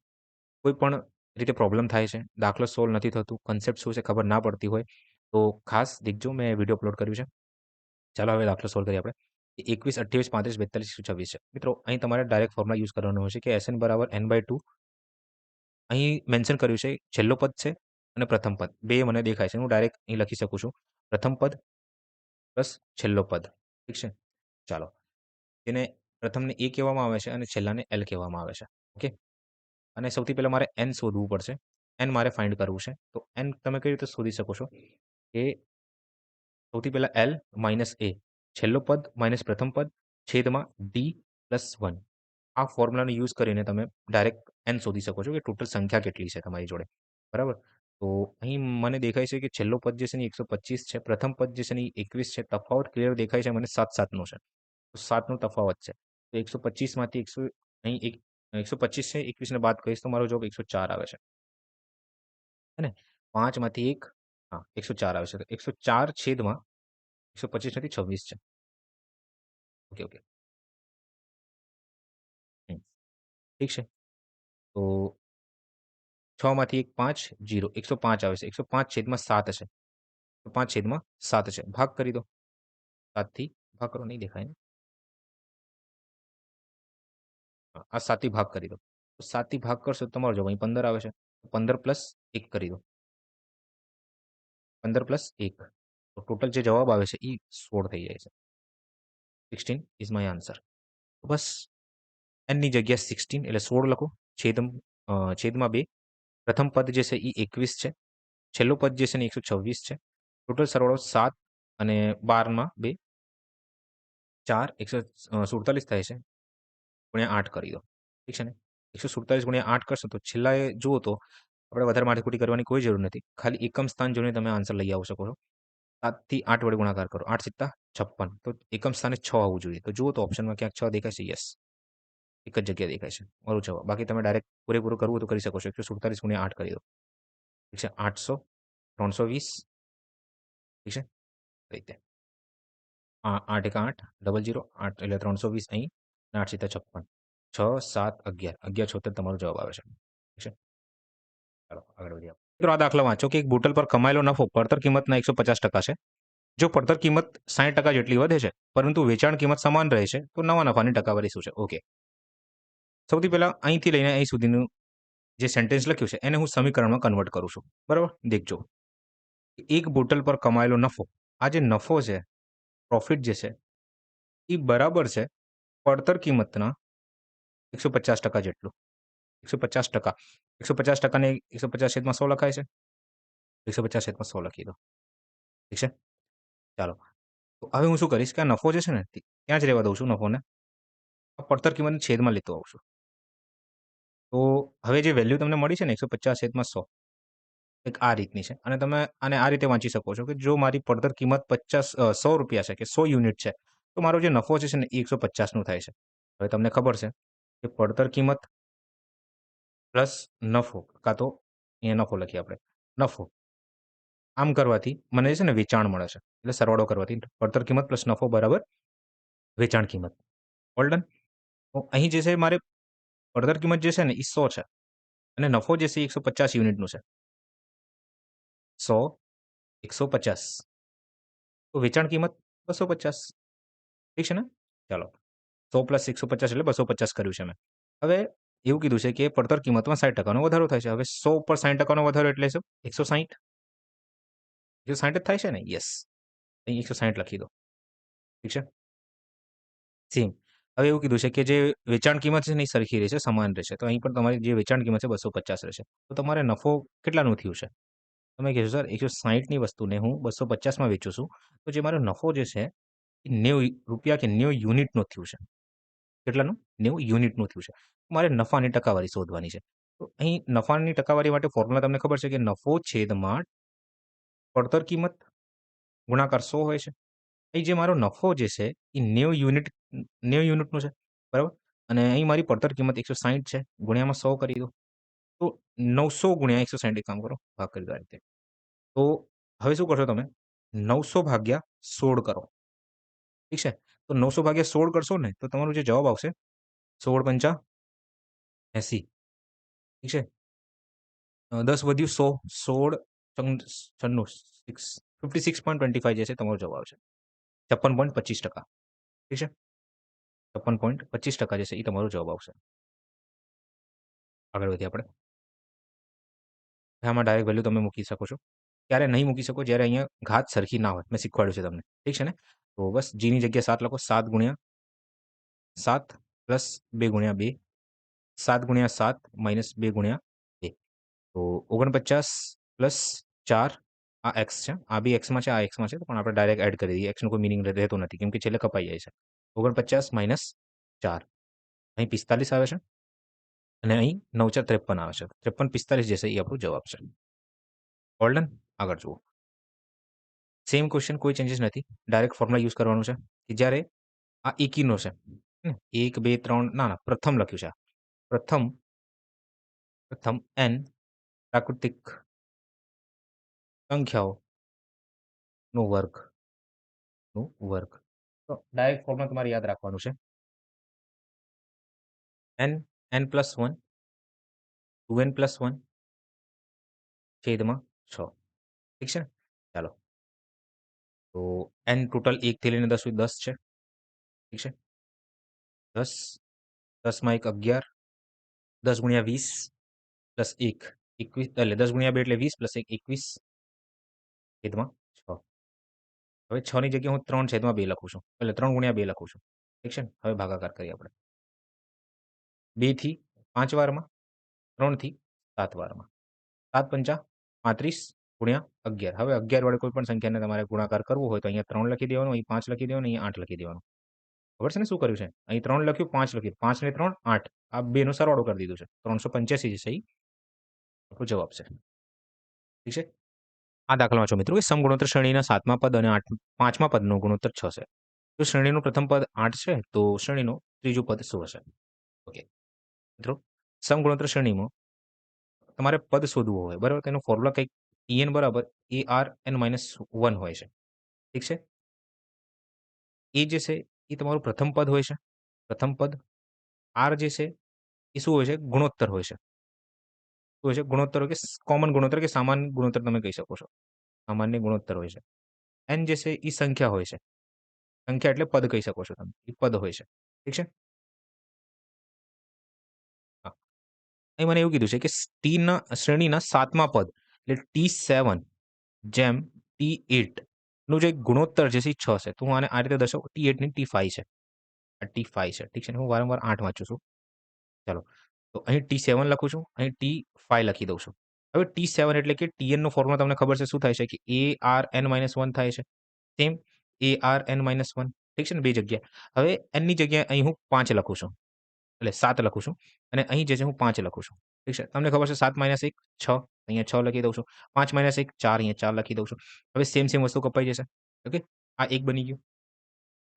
કોઈ પણ રીતે પ્રોબ્લેમ થાય છે, દાખલો સોલ્વ નથી થતું, કન્સેપ્ટ શું છે ખબર ના પડતી હોય, તો ખાસ દેખજો, મેં વિડીયો અપલોડ કર્યું છે. ચાલો હવે દાખલો સોલ્વ કરીએ આપણે. 21, 28, 35, 42, 126 છે. મિત્રો અહીં તમારે ડાયરેક્ટ ફોર્મ્યુલા યુઝ કરવાનો હોય છે કે Sn બરાબર n/2. અહીં મેન્શન કર્યું છે છેલ્લો પદ છે અને પ્રથમ પદ. બે મને દેખાય છે. હું ડાયરેક્ટ અહીં લખી શકું છું. પ્રથમ પદ પ્લસ છેલ્લો પદ. ઠીક છે? ચાલો. તેને પ્રથમને A કહેવામાં આવે છે અને છેલ્લાને L કહેવામાં આવે છે. ઓકે? અને સૌથી પહેલા મારે n શોધવું પડશે. n મારે ફાઇન્ડ કરવું છે. તો n તમે કઈ રીતે શોધી શકો છો? કે સૌથી પહેલા L માઇનસ A, છેલ્લો પદ માઇનસ પ્રથમ પદ, છેદમાં D પ્લસ 1. આ ફોર્મ્યુલાનો યુઝ કરીને તમે ડાયરેક્ટ n શોધી શકો છો કે ટોટલ સંખ્યા કેટલી છે તમારી જોડે. બરાબર? તો અહીં મને દેખાય છે કે છેલ્લો પદ જે છે ને 125 છે. પ્રથમ પદ જે છે ને 21 છે. તફાવત ક્લિયર દેખાય છે મને 7 નો છે. તો 7 નો તફાવત છે. તો 125 માંથી 100 અહીં 125 છે. 21 ને બાદ કરીશ તો મારો જવાબ 104 આવે છે. હે ને? 5 માંથી 1 હા 104 આવે છે. તો 104 છેદમાં 125 નથી 26 છે. Okay, okay. હમ, ઠીક છે. તો 6 માંથી 1 5 0 105 આવે છે. 105 છેદમાં 7 હશે. તો 5 છેદમાં 7 છે. ભાગ કરી દો. 7 થી ભાગ કરો, નહીં દેખાય ને? હા, આ 7 થી ભાગ કરી દો. તો 7 થી ભાગ કરશો તો તમારો જવાબ અહીં 15 આવે છે. 15 પ્લસ 1 કરી દો. 15 પ્લસ 1. તો ટોટલ જે જવાબ આવે છે એ 16 થઈ જાય છે. 16 ઇઝ માય આન્સર. તો બસ n ની જગ્યાએ 16 એટલે 16 લખો. છેદમાં 2. પ્રથમ પદ જે છે એ 21 છે. છેલ્લું પદ જે છે ને 126 છે. ટોટલ સરવાળો 7 અને 12 માં 2 4 147 થાય છે ગુણ્યા 8 કરી દો. ઠીક છે ને? 147 ગુણ્યા 8 કરશો તો છેલ્લા એ જુઓ તો આપણે વધારે માથાકૂટી કરવાની કોઈ જરૂર નથી. ખાલી એકમ સ્થાન જોઈને તમે આન્સર લઈ આવી શકો છો. 7 થી 8 વડે ગુણાકાર કરો. 8 સિત્તા 56 તો એકમ સ્થાને 6 આવવું જોઈએ. તો જુઓ તો ઓપ્શનમાં ક્યાંક 6 દેખાય છે? યસ. એક જ જગ્યાએ દેખાય છે. મારો જવાબ. બાકી તમે ડાયરેક્ટ પૂરેપૂરું કરવું હોય તો કરી શકો છો. 147 ગુણ્યા 8 કરી દો. ઠીક છે? 800, 320 ઠીક છે? રીતે. 8 એકા 8, 00, 8 એટલે 320 અહીં અને 8 સિત્તા 56. 6, 7, 11. 11 76 તમારો જવાબ આવે છે. ઠીક છે? ચાલો આગળ વધીએ. મિત્રો આ દાખલા વાંચો કે એક બોટલ પર કમાયેલો નફો પડતર કિંમતના 150% છે. જો પડતર કિંમત 60% જેટલી વધે છે, પરંતુ વેચાણ કિંમત સમાન રહે છે, તો નવા નફાની ટકાવારી શું છે? ઓકે. સૌથી પહેલા અહીંથી લઈને અહીં સુધીનું જે સેન્ટેન્સ લખ્યું છે એને હું સમીકરણમાં કન્વર્ટ કરું છું. બરાબર? દેખજો. એક બોટલ પર કમાયેલો નફો. આ જે નફો છે, પ્રોફિટ જે છે, એ બરાબર છે પડતર કિંમતના 150% જેટલું. 150%. 150%ને 150 છેદમાં 100 લખાય છે. 150 છેદમાં 100 લખી દો. ઠીક છે? ચાલો. તો હવે હું શું કરીશ કે આ નફો જે છે ને ત્યાં જ રહેવા દઉં છું નફોને. પડતર કિંમતને છેદમાં લેતો આવું છું. તો હવે જે વેલ્યુ તમને મળી છે ને 150/100 એક આ રીતની છે અને તમે આને આ રીતે વાંચી શકો છો કે જો મારી પડતર કિંમત 100 રૂપિયા છે કે 100 યુનિટ છે તો મારો જે નફો છે ને એ 150નું થાય છે. હવે તમને ખબર છે કે પડતર કિંમત પ્લસ નફો કાં તો અહીંયા નફો લખીએ આપણે નફો આમ કરવાથી મને છે ને વેચાણ મળે છે એટલે સરવાળો કરવાથી પડતર કિંમત પ્લસ નફો બરાબર વેચાણ કિંમત. All done. તો અહીં જે છે મારે પડતર કિંમત જે છે ને એ 100 છે અને નફો જે છે એ 150 યુનિટનું છે. 100, 150 તો વેચાણ કિંમત 250. ઠીક છે ને? ચાલો 100 પ્લસ 150 એટલે 250 કર્યું છે મેં. હવે એવું કીધું છે કે પડતર કિંમતમાં 60%નો વધારો થાય છે. હવે 100 ઉપર 60%નો વધારો એટલે શું? 160. 160 જ થાય છે ને? યસ. અહીં 160 લખી દો. ઠીક છે? સેમ. હવે એવું કીધું છે કે જે વેચાણ કિંમત છે ને એ સરખી રહેશે, સમાન રહેશે. તો અહીં પણ તમારી જે વેચાણ કિંમત છે 250 રહેશે. તો તમારે નફો કેટલાનું થયું છે? તમે કહેશો સર 160ની વસ્તુને હું 250માં વેચું છું. તો જે મારો નફો જે છે એ 90 રૂપિયા કે 90 યુનિટનું થયું છે. કેટલાનું? 90 યુનિટનું થયું છે. મારે નફાની ટકાવારી શોધવાની છે. તો અહીં નફાની ટકાવારી માટે ફોર્મ્યુલા તમને ખબર છે કે નફો છેદમાં પડતર કિંમત ગુણાકાર 100 હોય છે. અહીં જે મારો નફો જે છે એ 90 યુનિટનું છે. બરાબર? અને અહીં મારી પડતર કિંમત 160 છે. ગુણ્યામાં 100 કરી દો. તો 900 ગુણ્યા 160 એક કામ કરો, ભાગ કરી દો આ રીતે. તો હવે શું કરશો તમે? 900 ભાગ્યા 16 કરો. ઠીક છે? તો 900 ભાગ્યા 16 કરશો ને તો તમારો જે જવાબ આવશે 16 પંચા 80. ઠીક છે? 10 વધ્યું 100, 16 96 56.25 જે છે તમારો જવાબ આવશે. 56.25%. ઠીક છે? 56.25% જે છે એ તમારો જવાબ આવશે. આગળ વધીએ આપણે. આમાં ડાયરેક્ટ વેલ્યુ તમે મૂકી શકો છો. ક્યારે નહીં મૂકી શકો? જ્યારે અહીંયા ઘાત સરખી ના હોય. મેં શીખવાડ્યું છે તમને. ઠીક છે ને? તો બસ જીની જગ્યાએ 7 લખો. 7 ગુણ્યા 7 પ્લસ 2 ગુણ્યા 2. 7 ગુણ્યા 7 માઇનસ 2 ગુણ્યા 2. તો 49 પ્લસ 4 આ એક્સ છે. આ બી એક્સમાં છે, આ એક્સમાં છે. પણ આપણે ડાયરેક્ટ એડ કરી દઈએ. એક્સનો કોઈ મિનિંગ રહેતો નથી કેમ કે છેલ્લે કપાઈ જાય છે. 49 માઇનસ 4. અહીં 45 આવે છે અને અહીં 9 4 53 આવે છે. 53 45 જે છે એ આપણો જવાબ છે. All done. આગળ જુઓ. સેમ ક્વેશ્ચન, કોઈ ચેન્જીસ નથી. ડાયરેક્ટ ફોર્મ્યુલા યુઝ કરવાનું છે કે જ્યારે આ એકીનો છે. 1 2 3 ના પ્રથમ લખ્યું છે. પ્રથમ n પ્રાકૃતિક સંખ્યાઓનો વર્ગ. તો ડાયરેક્ટ ફોર્મ્યુલા તમારે યાદ રાખવાનું છે. n પ્લસ 1 2n પ્લસ 1 છેદમાં 6. ઠીક છે ને? ચાલો. તો n ટોટલ 1 થી લઈને 10 સુધી 10 છે. ઠીક છે? 10 10માં 1 11 10 ગુણ્યા 20 પ્લસ 1 21 એટલે 10 ગુણ્યા 2 એટલે 20 પ્લસ 1 21 છેદમાં 6. હવે 6 ની જગ્યાએ હું 3 છેદમાં 2 લખું છું. એટલે 3 ગુણ્યા 2 લખું છું. ઠીક છે ને? હવે ભાગાકાર કરીએ આપણે. 2 થી 5 વારમાં, 3 થી 7 વારમાં. 7 પંચા 35 ગુણ્યા 11. હવે 11 વડે કોઈ પણ સંખ્યાને તમારે ગુણાકાર કરવો હોય તો અહીંયા 3 લખી દેવાનું, અહીં 5 લખી દેવાનું, અહીં 8 લખી દેવાનું. ખબર છે ને શું કર્યું છે? અહીં 3 લખ્યું, 5 લખ્યું. 5 ને 3 8. આ 2 નો સરવાળો કરી દીધો છે. 385 જે છે ઈ આપણો જવાબ છે. ઠીક છે? આ દાખલામાં જો મિત્રો કે સમગુણોત્તર શ્રેણીના 7મા પદ અને 5મા પદનો ગુણોત્તર 6 છે. જો શ્રેણીનું પ્રથમ પદ 8 છે, તો શ્રેણીનું ત્રીજું પદ શું હશે? ઓકે. મિત્રો સમગુણોત્તર શ્રેણીમાં તમારે પદ શોધવું હોય, બરાબર? તેનો ફોર્મ્યુલા કંઈક En બરાબર ARn-1 હોય છે. ઠીક છે? એ જે છે એ તમારું પ્રથમ પદ હોય છે. પ્રથમ પદ. આર જે છે એ શું હોય છે? ગુણોત્તર હોય છે. શું હોય છે? ગુણોત્તર હોય કે કોમન ગુણોત્તર કે સામાન્ય ગુણોત્તર તમે કહી શકો છો. સામાન્ય ગુણોત્તર હોય છે. એન જે છે એ સંખ્યા હોય છે. સંખ્યા એટલે પદ કહી શકો છો તમે. એ પદ હોય છે. ઠીક છે? હા. અહીં મને એવું કીધું છે કે ટીના શ્રેણીના 7મા પદ એટલે T7 જેમ T8 નું જે ગુણોત્તર જે છે એ 6 છે. તો હું આને આ રીતે દર્શાવું T8 ની T5 છે. આ T5 છે. ઠીક છે? હું વારંવાર 8 વાંચું છું. ચાલો. તો અહીં T7 લખું છું, અહીં T5 લખી દઉં છું. હવે T7 એટલે કે Tn નું ફોર્મ્યુલા તમને ખબર છે શું થાય છે કે ARn-1 થાય છે. સેમ ARn-1 ઠીક છે ને 2 જગ્યા. હવે n ની જગ્યાએ અહીં હું 5 લખું છું. એટલે 7 લખું છું અને અહીં જે છે હું 5 લખું છું. ઠીક છે. તમને ખબર છે 7 - 1 6 અહીંયા 6 લખી દઉં છું. 5 - 1 4 અહીંયા 4 લખી દઉં છું. હવે સેમ વસ્તુ કપાઈ જશે. ઓકે. આ એક બની ગયું.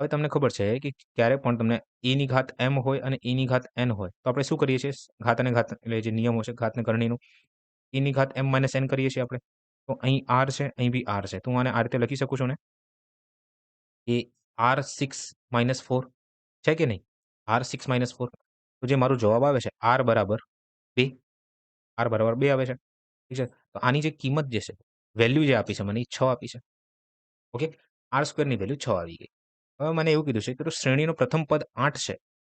હવે તમને ખબર છે કે ક્યારે પણ તમને a ની ઘાત m હોય અને a ની ઘાત n હોય તો આપણે શું કરીએ છીએ? ઘાત અને ઘાત એટલે જે નિયમો છે ઘાત અને કરણીનું a ની ઘાત m - n કરીએ છીએ આપણે. તો અહીં r છે, અહીં બી r છે. તો હું આને આ રીતે લખી શકું છું ને કે r6 - 4 છે કે નહીં? r6 - 4 તો જે મારો જવાબ આવે છે r બરાબર 2 r બરાબર 2 આવે છે. ઠીક છે? તો આની જે કિંમત જે છે વેલ્યુ જે આપી છે મને એ 6 આપી છે. ઓકે? r સ્ક્વેરની વેલ્યુ 6 આવી ગઈ. હવે મને એવું કીધું છે કે શ્રેણીનું પ્રથમ પદ 8 છે.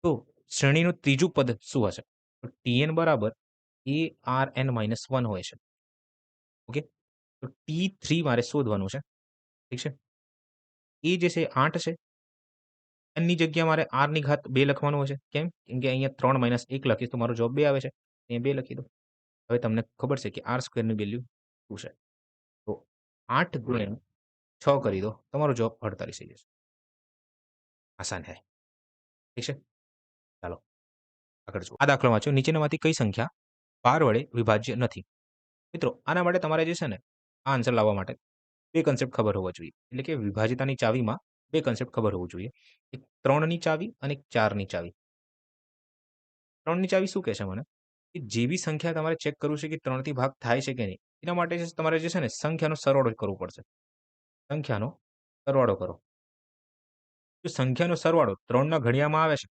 તો શ્રેણીનું ત્રીજું પદ શું હશે? તો Tn બરાબર ARn-1 હોય છે. ઓકે? તો T3 મારે શોધવાનું છે. ઠીક છે? એ જે છે 8 છે. n ની જગ્યાએ મારે r ની ઘાત 2 લખવાનું હશે. કેમ? કેમ કે અહીંયા 3 - 1 લખીશ તો મારો જવાબ 2 આવે છે. અહીંયા 2 લખી દો. હવે તમને ખબર છે કે r સ્ક્વેરની વેલ્યુ શું છે? તો 8 ગુણ્યા 6 કરી દો. તમારો જવાબ 48 થઈ જશે. આસાન હે. ઠીક છે? ચાલો આગળ જુઓ. આ દાખલો વાંચો. નીચેનામાંથી કઈ સંખ્યા 12 વડે વિભાજ્ય નથી? મિત્રો આના માટે તમારે જે છે ને આ આન્સર લાવવા માટે 2 કન્સેપ્ટ ખબર હોવા જોઈએ. એટલે કે વિભાજ્યતાની ચાવીમાં 2 કન્સેપ્ટ ખબર હોવું જોઈએ. એક 3 ની ચાવી અને એક 4 ની ચાવી. 3 ની ચાવી શું કહે છે મને? કે જેવી સંખ્યા તમારે ચેક કરવું છે કે 3 થી ભાગ થાય છે કે નહીં. એના માટે તમારે જે છે ને સંખ્યાનો સરવાળો કરવો પડશે. સંખ્યાનો સરવાળો કરો. જો સંખ્યાનો સરવાળો 3 ના ઘડિયામાં આવે છે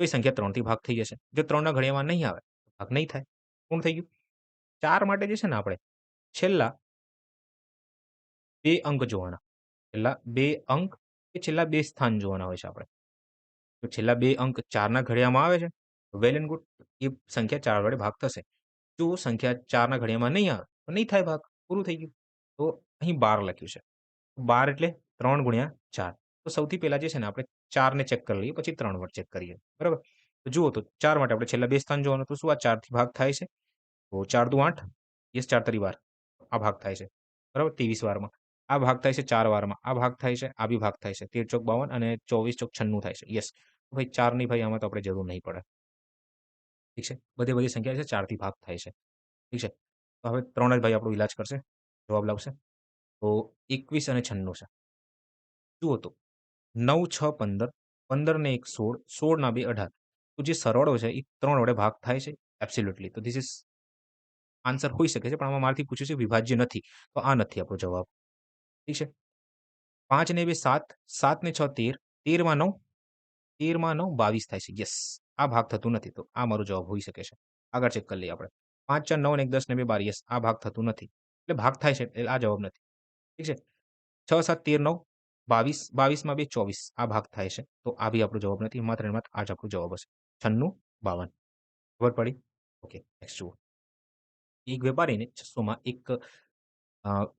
તો એ સંખ્યા 3 થી ભાગ થઈ જશે. જો 3 ના ઘડિયામાં નહીં આવે, ભાગ નહીં થાય. પૂર્ણ થઈ ગયું. 4 માટે જે છે ને આપણે છેલ્લા 2 અંક જોવાના. છેલ્લા 2 અંક કે છેલ્લા 2 સ્થાન જોવાના હોય છે આપણે. તો છેલ્લા 2 અંક 4 ના ઘડિયામાં આવે છે, વેલ એન્ડ ગુડ. એ સંખ્યા 4 વડે ભાગ થશે. જો સંખ્યા 4 ના ઘડિયામાં નહીં આવે, તો નહીં થાય ભાગ. પૂરું થઈ ગયું. તો અહીં 12 લખ્યું છે. 12 એટલે 3 ગુણ્યા 4. તો સૌથી પહેલા જે છે ને આપણે 4 ને ચેક કરી લઈએ, પછી 3 વડે ચેક કરીએ. બરાબર? તો જુઓ તો 4 માટે આપણે છેલ્લા 2 સ્થાન જોવાનું. તો શું આ 4 થી ભાગ થાય છે? તો 4 દુ 8. યસ 4 તરી 12. આ ભાગ થાય છે. બરાબર? 23 વારમાં. આ ભાગ થાય છે 4 વારમાં. આ ભાગ થાય છે, આ બી ભાગ થાય છે. 13 ચોક 52 અને 24 ચોક 96 થાય છે. યસ. ભાઈ 4 ની ભાઈ આમાં તો આપણે જરૂર નહીં પડે. ઠીક છે? બધી સંખ્યા છે 4 થી ભાગ થાય છે. ઠીક છે? તો હવે 3 જ ભાઈ આપણો ઈલાજ કરશે. જવાબ લાવશે. તો 21 અને 96 છે. જુઓ તો 9 6 15, 15 ને 1 16, 16 ના 2 18. તો જે સરવાળો છે એ 3 વડે ભાગ થાય છે. એબ્સોલ્યુટલી. તો ધીસ ઇઝ આન્સર હોઈ શકે છે, પણ આમાં મારાથી પૂછ્યું છે વિભાજ્ય નથી. તો આ નથી આપણો જવાબ. ઠીક છે? 5 ને 2 7, 7 ને 6 13, 13 માં 9, 13 માં 9 22 થાય છે. યસ. આ ભાગ થતું નથી. તો આ મારો જવાબ હોઈ શકે છે. આગળ ચેક કરી લઈએ આપણે. 5 4 9 ને 1 10 ને 2 12. યસ. આ ભાગ થતું નથી. એટલે ભાગ થાય છે એટલે આ જવાબ નથી. ઠીક છે? 6 7 13 9 22, 22 માં 2 24. આ ભાગ થાય છે. તો આ બી આપણો જવાબ નથી. માત્ર ને માત્ર આ જ આપણો જવાબ હશે. 96 52. ખબર પડી? ઓકે. નેક્સ્ટ જુઓ. એક વેપારીને 600 માં એક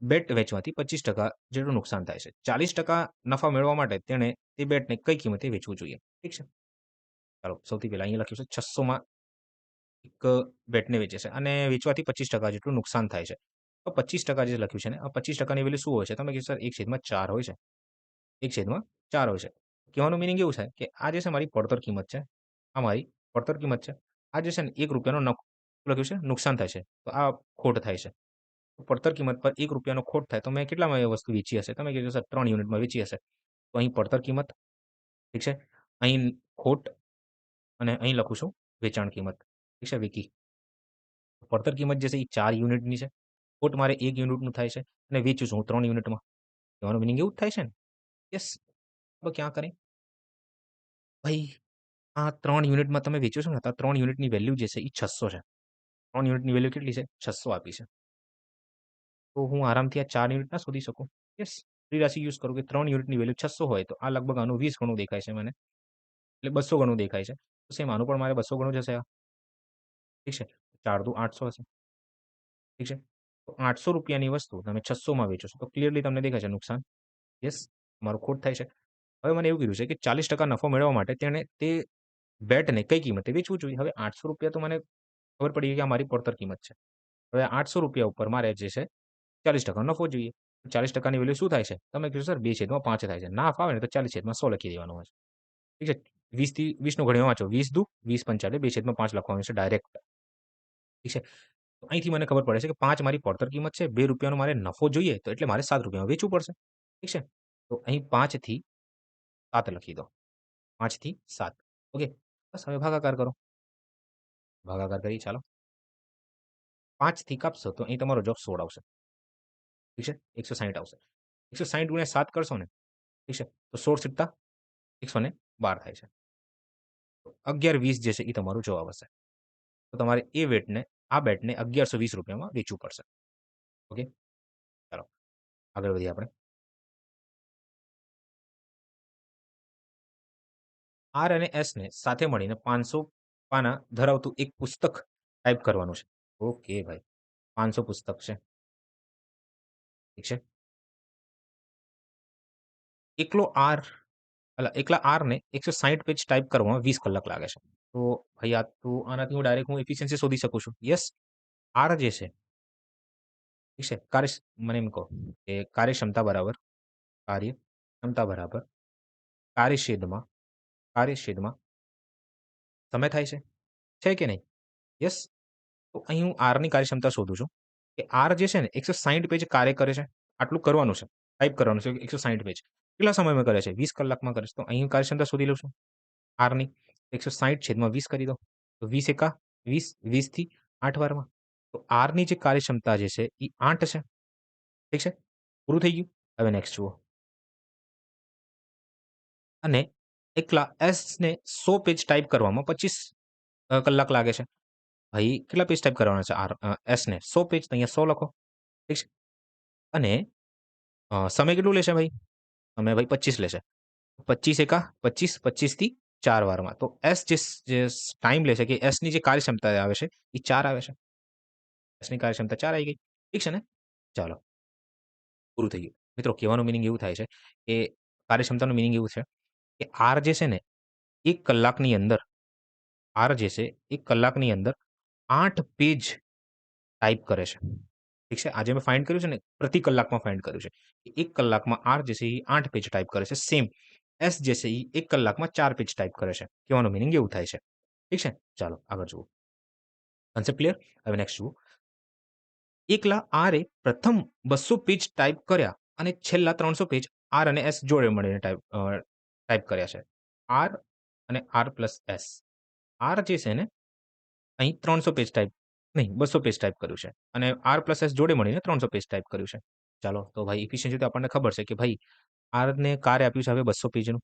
બેટ વેચવાથી 25% જેટલું નુકસાન થાય છે. 40% નફા મેળવવા માટે તેણે તે બેટને કઈ કિંમતે વેચવું જોઈએ? ઠીક છે. ચાલો સૌથી પહેલા અહીંયા લખ્યું છે 600 માં એક બેટને વેચે છે અને વેચવાથી 25% જેટલું નુકસાન થાય છે. તો 25% જે લખ્યું છે ને, આ 25% ની વેલ્યુ શું હોય છે? તમે કીધું સર 1/4 હોય છે. 1/4 હોય છે. કહેવાનું મીનિંગ એવું છે કે આ જે છે મારી પડતર કિંમત છે. આ મારી પડતર કિંમત છે. આ જે છે ને ₹1 નો લખ્યું છે નુકસાન થાય છે. તો આ ખોટ થાય છે. તો પડતર કિંમત પર ₹1 નો ખોટ થાય તો મેં કેટલામાં એ વસ્તુ વેચી હશે? તમે કીધું સર 3 યુનિટમાં વેચી હશે. તો અહીં પડતર કિંમત, ઠીક છે? અહીં ખોટ અને અહીં લખું છું વેચાણ કિંમત. ઠીક છે? વિકી. પડતર કિંમત જે છે એ 4 યુનિટની છે. ખોટ મારે 1 યુનિટનું થાય છે અને વેચું છું હું 3 યુનિટમાં. કહેવાનું મીનિંગ એવું જ થાય છે ને? યસ. તો ક્યાં કરે? ભાઈ આ 3 યુનિટમાં તમે વેચો છો ને તો આ 3 યુનિટની વેલ્યુ જે છે એ 600 છે. 3 યુનિટની વેલ્યુ કેટલી છે? 600 આપી છે. તો હું આરામથી આ 4 યુનિટ ના શોધી શકું? યસ. ત્રિરાશિ યુઝ કરું કે 3 યુનિટની વેલ્યુ 600 હોય તો આ લગભગ આનું 20 ગણું દેખાય છે મને. એટલે 200 ગણું દેખાય છે. તો સેમ આનું પણ મારે 200 ગણું જશે આ. ઠીક છે? 4 દુ 800 હશે. ઠીક છે? તો ₹800 ની વસ્તુ તમે 600 માં વેચો છો તો ક્લિયરલી તમને દેખાય છે નુકસાન. યસ. મારું ખોટ થાય છે. હવે મને એવું કીધું છે કે 40% નફો મેળવવા માટે તેણે તે બેટને કઈ કિંમતે વેચવું જોઈએ? હવે ₹800 તો મને ખબર પડી ગઈ કે આ મારી પડતર કિંમત છે. હવે ₹800 ઉપર મારે જે છે 40% નફો જોઈએ. 40%ની વેલ્યુ શું થાય છે? તમે કીધું સર 2/5 થાય છે. ના ફાવે ને તો 40/100 લખી દેવાનું હોય છે. ઠીક છે? 20 થી 20 નો ઘડીઓ વાંચો. 20 દુ 20 પંચા એટલે 2/5 લખવાનું છે ડાયરેક્ટ. ઠીક છે? તો અહીંથી મને ખબર પડે છે કે 5 મારી પડતર કિંમત છે. ₹2 નો મારે નફો જોઈએ તો એટલે મારે ₹7 માં વેચવું પડશે. ઠીક છે? તો અહીં 5 થી 7 લખી દો. 5 થી 7. ઓકે. બસ હવે ભાગાકાર કરો. ભાગાકાર કરીએ ચાલો. 5 થી કાપશો તો અહીં તમારો જવાબ 16 આવશે. ઠીક છે? 160 આવશે. 160 ગુણ્યા 7 કરશો ને, ઠીક છે? તો 16 સિત્તા 112 થાય છે. 11-20 જે છે એ તમારો જવાબ હશે. તો તમારે એ બેટને ₹1120 માં વેચવું પડશે. ઓકે? ચાલો આગળ વધીએ આપણે. આર અને એસને સાથે મળીને 500 પાના ધરાવતું એક પુસ્તક ટાઈપ કરવાનું છે. ઓકે ભાઈ. 500 પુસ્તક છે. ઠીક છે? એકલો આર એકલા આરને 160 પેજ ટાઈપ કરવામાં 20 કલાક લાગે છે. તો ભાઈ આ તો આનાથી હું ડાયરેક્ટ એફિશિયન્સી શોધી શકું છું. યસ. આર જે છે, ઠીક છે? મને એમ કહો કે કાર્યક્ષમતા બરાબર કાર્યછેદમાં કાર્યછેદમાં સમય થાય છે. છે કે નહીં? યસ. તો અહીં હું આરની કાર્યક્ષમતા શોધું છું કે આર જે છે ને 160 પેજ કાર્ય કરે છે. આટલું કરવાનું છે. ટાઈપ કરવાનું છે 160 પેજ. કેટલા સમયમાં કરે છે? 20 કલાકમાં કરે છે. તો અહીં કાર્યક્ષમતા શોધી લઉં છું આરની. 160/20 કરી દો. તો 20 એકા 20, 20 થી 8 વારમાં. તો આરની જે કાર્યક્ષમતા જે છે એ 8 છે. ઠીક છે? પૂરું થઈ ગયું. હવે નેક્સ્ટ જુઓ. અને એકલા એસને 100 પેજ ટાઈપ કરવામાં 25 કલાક લાગે છે. ભાઈ કેટલા પેજ ટાઈપ કરવાના છે એસને? 100 પેજ. તો અહીંયા 100 લખો. ઠીક છે? અને સમય કેટલું લેશે ભાઈ? સમય ભાઈ 25 લેશે. 25 એકા 25, 25 થી 4 વારમાં. તો એસ જે ટાઈમ લેશે કે એસની જે કાર્યક્ષમતા આવે છે એ 4 આવે છે. એસની કાર્યક્ષમતા 4 આવી ગઈ. ઠીક છે ને? ચાલો પૂરું થઈ ગયું. મિત્રો કહેવાનું મીનિંગ એવું થાય છે કે કાર્યક્ષમતાનું મીનિંગ એવું છે કે આર જે છે ને 1 કલાકની અંદર આર જે છે 1 કલાકની અંદર 8 પેજ ટાઈપ કરે છે. ઠીક છે? આજે મેં ફાઇન્ડ કર્યું છે ને પ્રતિ કલાકમાં ફાઇન્ડ કર્યું છે. કે 1 કલાકમાં આર જે છે એ 8 પેજ ટાઈપ કરે છે. સેમ એસ જે છે એ 1 કલાકમાં 4 પેજ ટાઈપ કરે છે. કહેવાનું મીનિંગ એવું થાય છે. ઠીક છે? ચાલો આગળ જુઓ. Concept clear? હવે નેક્સ્ટ જુઓ. એકલા આરે પ્રથમ 200 પેજ ટાઈપ કર્યા અને છેલ્લા 300 પેજ આર અને એસ જોડે મળીને ટાઈપ કર્યા છે. આર અને આર પ્લસ એસ. આર જે છે ને અહીં 300 પેજ ટાઈપ નહીં 200 પેજ ટાઈપ કર્યું છે અને આર પ્લસ એસ જોડે મળીને 300 પેજ ટાઈપ કર્યું છે. ચાલો તો ભાઈ એફિશિયન્સી તો આપણને ખબર છે કે ભાઈ આરને કાર્ય આપ્યું છે હવે 200 પેજનું.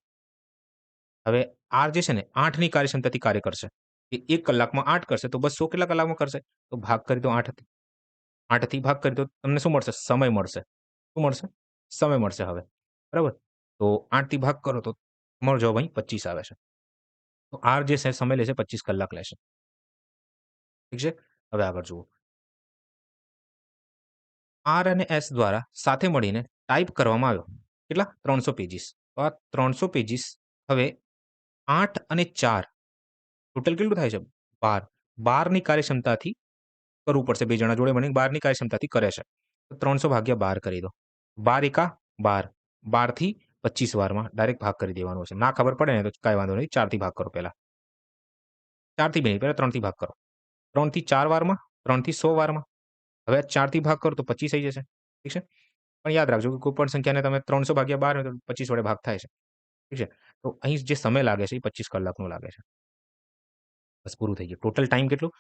હવે આર જે છે ને 8ની કાર્યક્ષમતાથી કાર્ય કરશે. એ 1 કલાકમાં 8 કરશે તો 200 કેટલા કલાકમાં કરશે? તો ભાગ કરી દો 8થી. 8થી ભાગ કરી દો તમને શું મળશે? સમય મળશે. શું મળશે? સમય મળશે હવે. બરાબર? તો 8થી ભાગ કરો તો તમારો જવાબ અહીં 25 આવે છે. તો આર જે છે સમય લેશે 25 કલાક લેશે. ઠીક છે? હવે આગળ જુઓ. આર અને એસ દ્વારા સાથે મળીને ટાઈપ કરવામાં આવ્યો. કેટલા? 300 પેજીસ. તો આ 300 પેજીસ હવે 8 અને 4 ટોટલ કેટલું થાય છે? 12. 12ની કાર્યક્ષમતાથી કરવું પડશે. 2 જણા જોડે મળીને 12ની કાર્યક્ષમતાથી કરે છે. તો 300 ભાગ્યા 12 કરી દો. 12 એકા 12. 12 થી 25 વારમાં ડાયરેક્ટ ભાગ કરી દેવાનો છે. ના ખબર પડે ને તો કાંઈ વાંધો નહીં, 4થી ભાગ કરો પહેલા. 4થી બી નહીં, પહેલા 3થી ભાગ કરો. 3 થી 4 વારમાં, 3 થી 100 વારમાં. હવે આ 4થી ભાગ કરો તો 25 થઈ જશે. ઠીક છે? પણ યાદ રાખજો કે કોઈ પણ સંખ્યાને તમે 300/12 હોય તો 25 વડે ભાગ થાય છે. ઠીક છે? તો અહીં જે સમય લાગે છે એ 25 કલાકનો લાગે છે. બસ પૂરું થઈ ગયું. ટોટલ ટાઈમ કેટલું?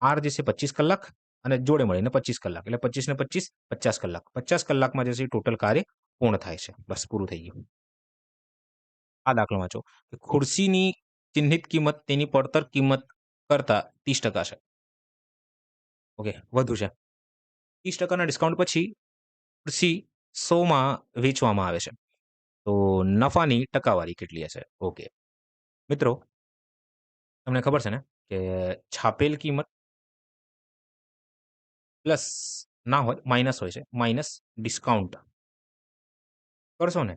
R જે છે 25 કલાક અને જોડે મળીને 25 કલાક. એટલે 25 ને 25 50 કલાક. 50 કલાકમાં જે છે એ ટોટલ કાર્ય પૂર્ણ થાય છે. બસ પૂરું થઈ ગયું. આ દાખલો વાંચો કે ખુરશીની ચિહ્નિત કિંમત તેની પડતર કિંમત કરતાં 30% છે. ઓકે, વધુ છે. 30% ડિસ્કાઉન્ટ પછી ખુરશી 100માં વેચવામાં આવે છે. તો નફાની ટકાવારી કેટલી હશે? ઓકે. મિત્રો, તમને ખબર છે ને કે છાપેલ કિંમત પ્લસ ના હોય, માઇનસ હોય છે. માઇનસ ડિસ્કાઉન્ટ કરશો ને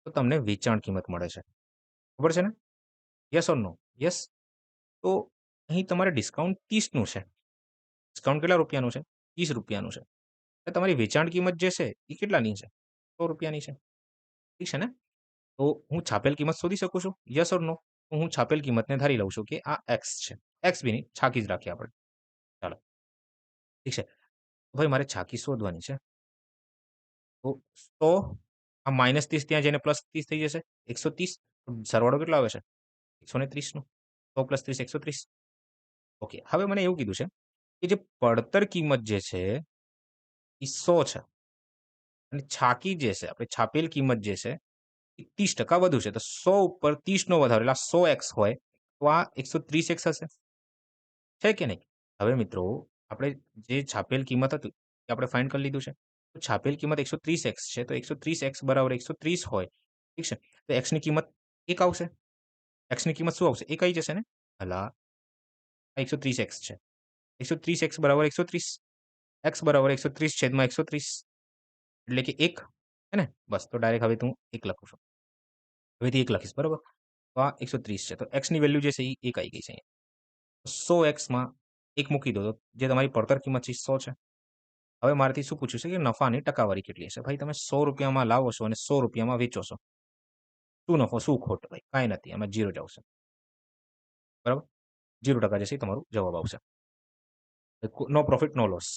તો તમને વેચાણ કિંમત મળે છે. ખબર છે ને? Yes or no? યસ. તો અહીં તમારે ડિસ્કાઉન્ટ 30નું છે. ડિસ્કાઉન્ટ કેટલા રૂપિયાનું છે? 30 રૂપિયાનું છે. એટલે તમારી વેચાણ કિંમત જે છે એ કેટલાની છે? 100 રૂપિયાની છે. ઠીક છે ને? તો હું છાપેલ કિંમત શોધી શકું છું? યસ ઓર નો? તો હું છાપેલ કિંમતને ધારી લઉં છું કે આ એક્સ છે. એક્સ બી નહીં, છાકી જ રાખીએ આપણે. ચાલો, ઠીક છે. ભાઈ મારે છાકી શોધવાની છે. તો 100 આ -30 ત્યાં જઈને +30 થઈ જશે. 130 સરવાળો કેટલો આવે છે? 130 નો. 100 + 30 130. ઓકે. હવે મને એવું કીધું છે કે જે પડતર કિંમત જે છે એ 100 છે અને છાકી જે છે, આપણે છાપેલ કિંમત જે છે એ 30% વધુ છે. તો 100 ઉપર 30નો વધારો એટલે આ 100x હોય તો આ 130x હશે. છે કે નહીં? હવે મિત્રો, આપણે જે છાપેલ કિંમત હતું એ આપણે ફાઇન્ડ કરી લીધું છે. તો છાપેલ કિંમત 130x છે તો 130x બરાબર 130 હોય. ઠીક છે? તો x ની કિંમત 1 આવશે. x ની કિંમત શું આવશે? 1 આવી જશે ને? અલા, આ 130x છે. 130x બરાબર 130. x બરાબર 130/130 એટલે કે 1. હે ને? બસ તો ડાયરેક્ટ હવે તું 1 લખું છું. હવેથી 1 લખીશ, બરાબર? તો આ 130 છે. તો x ની વેલ્યુ જે છે એ 1 આવી ગઈ છે અહીંયા. 100x માં 1 મૂકી દો તો જે તમારી પડતર કિંમત છે એ 100 છે. હવે મારાથી શું પૂછ્યું છે કે નફાની ટકાવારી કેટલી હશે? ભાઈ તમે 100 રૂપિયામાં લાવો છો અને 100 રૂપિયામાં વેચો છો. શું નફો, શું ખોટ? ભાઈ કાંઈ નથી. એમાં 0 જ આવશે. બરાબર? 0% જે છે એ તમારો જવાબ આવશે. નો પ્રોફિટ, નો લોસ.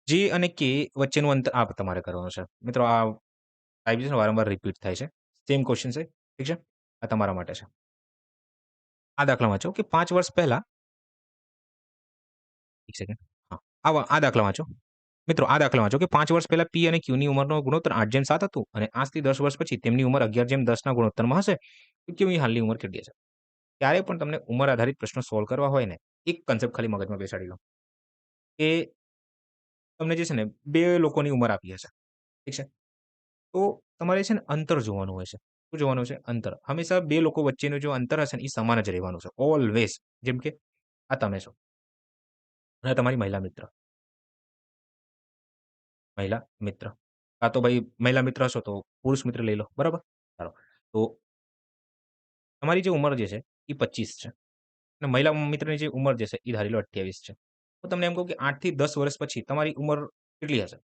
જે અને કે વચ્ચેનું અંતર આ તમારે કરવાનું છે. મિત્રો, આ ટાઈપ છે ને વારંવાર રિપીટ થાય છે. સેમ ક્વેશ્ચન છે. ઠીક છે? આ તમારા માટે છે. આ દાખલા વાંચો કે 5 વર્ષ પહેલા, એક સેકન્ડ. હા. આ દાખલા વાંચો. મિત્રો, આ દાખલા વાંચો કે 5 વર્ષ પહેલા પી અને ક્યુની ઉંમરનો ગુણોત્તર 8:7 હતું અને આજથી 10 વર્ષ પછી તેમની ઉંમર 11:10 ના ગુણોત્તરમાં હશે. તો ક્યુની હાલની ઉંમર કેટલી હશે? ત્યારે પણ તમને ઉંમર આધારિત પ્રશ્નો સોલ્વ કરવા હોય ને, એક કન્સેપ્ટ ખાલી મગજમાં બેસાડી લો કે તમને જે છે ને 2 લોકોની ઉંમર આપી હશે. ઠીક છે? તો તમારે છે ને અંતર જોવાનું હોય છે. શું જોવાનું છે? અંતર. હંમેશા 2 લોકો વચ્ચેનું જો અંતર હશે ને એ સમાન જ રહેવાનું છે. ઓલવેઝ. જેમ કે આ તમે છો અને તમારી મહિલા મિત્ર. મહિલા મિત્ર. કાં તો ભાઈ મહિલા મિત્ર હશો તો પુરુષ મિત્ર લઈ લો. બરાબર? ચાલો. તો તમારી જે ઉંમર જે છે એ 25 છે અને મહિલા મિત્રની જે ઉંમર જે છે એ ધારી લો 28 છે. હું તમને એમ કહું કે 8 થી 10 વર્ષ પછી તમારી ઉંમર કેટલી હશે?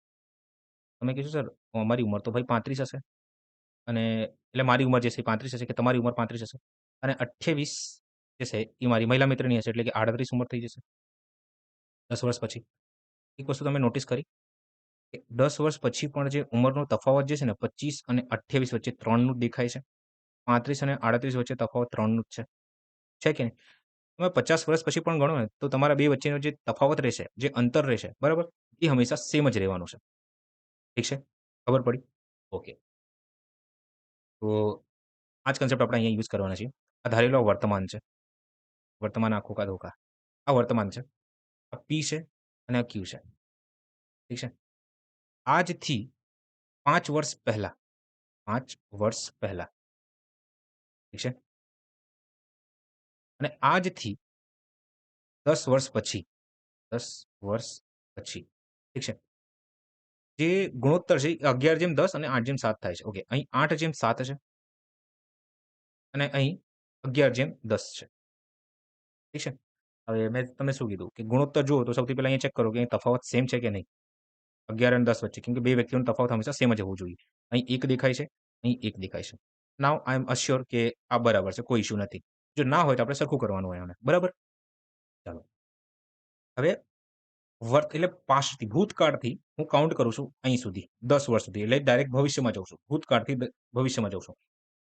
તમે કહેશો, "સર, અમારી ઉંમર તો ભાઈ 35 હશે." અને એટલે મારી ઉંમર જે છે એ 35 હશે કે તમારી ઉંમર 35 હશે અને 28 જે છે એ મારી મહિલા મિત્રની હશે એટલે કે 38 ઉંમર થઈ જશે 10 વર્ષ પછી. એક વસ્તુ તમે નોટિસ કરી કે 10 વર્ષ પછી પણ જે ઉંમરનો તફાવત જે છે ને 25 અને 28 વચ્ચે 3નું જ દેખાય છે. 35 અને 38 વચ્ચે તફાવત 3નું જ છે. છે કે નહીં? તમે 50 વર્ષ પછી પણ ગણો ને તો તમારા 2 વચ્ચેનો જે તફાવત રહેશે, જે અંતર રહેશે, બરાબર? એ હંમેશા સેમ જ રહેવાનું છે. ઠીક છે? ખબર પડી? ઓકે. તો આ જ કન્સેપ્ટ આપણે અહીંયા યુઝ કરવાના છીએ. આ ધારેલો વર્તમાન છે. વર્તમાન આંખો કા ધોખા. આ વર્તમાન છે. આ પી છે અને આ ક્યુ છે. ઠીક છે? આજથી 5 વર્ષ પહેલા, 5 વર્ષ પહેલા, ઠીક છે? અને આજથી 10 વર્ષ પછી, 10 વર્ષ પછી, ઠીક છે? જે ગુણોત્તર છે એ 11:10 અને 8:7 થાય છે. ઓકે. અહીં 8:7 છે અને અહીં 11:10 છે. ઠીક છે? હવે મેં તમને શું કીધું કે ગુણોત્તર જુઓ તો સૌથી પહેલા અહીંયા ચેક કરો કે અહીં તફાવત સેમ છે કે નહીં? 11 અને 10 વચ્ચે. કેમ કે 2 વ્યક્તિઓનો તફાવત હંમેશા સેમ જ હોવું જોઈએ. અહીં 1 દેખાય છે, અહીં 1 દેખાય છે. નાઉ આઈ એમ અશ્યોર કે આ બરાબર છે, કોઈ ઇશ્યુ નથી. જો ના હોય તો આપણે સરખું કરવાનું હોય આને. બરાબર? ચાલો. હવે એટલે પાસ્ટથી ભૂતકાળથી હું કાઉન્ટ કરું છું અહીં સુધી 10 વર્ષ સુધી. એટલે ડાયરેક્ટ ભવિષ્યમાં જઉં છું. ભૂતકાળથી ભવિષ્યમાં જઉં છું.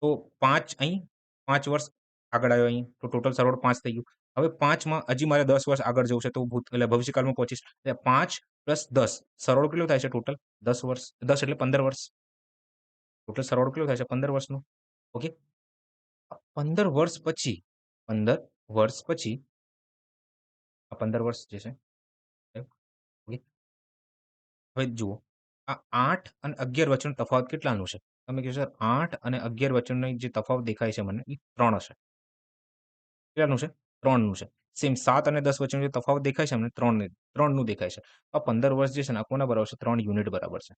તો 5 અહીં, 5 વર્ષ આગળ આવ્યો અહીં. તો ટોટલ સરવાળો 5 થઈ ગયું. હવે 5 માં હજી મારે 10 વર્ષ આગળ જવું છે તો એટલે ભવિષ્યકાળમાં પહોંચીશ. એટલે 5 + 10 સરવાળો કેટલો થાય છે ટોટલ? 10 વર્ષ. 10 એટલે 15 વર્ષ. ટોટલ સરવાળો કેટલો થાય છે? 15 વર્ષનો. ઓકે. 15 વર્ષ પછી 15 વર્ષ પછી આ 15 વર્ષ જે છે. ઓકે. હવે જુઓ, આ 8 અને 11 વચ્ચેનો તફાવત કેટલાનો છે? તમે કહેશો સર 8 અને 11 વચ્ચેનો જે તફાવત દેખાય છે મને એ 3 હશે. કેટલાનું છે? 3 નું છે. સેમ 7 અને 10 વચ્ચેનો જે તફાવત દેખાય છે અમને 3 નું દેખાય છે. આ 15 વર્ષ જે છે ને આ કોના બરાબર છે? 3 યુનિટ બરાબર છે.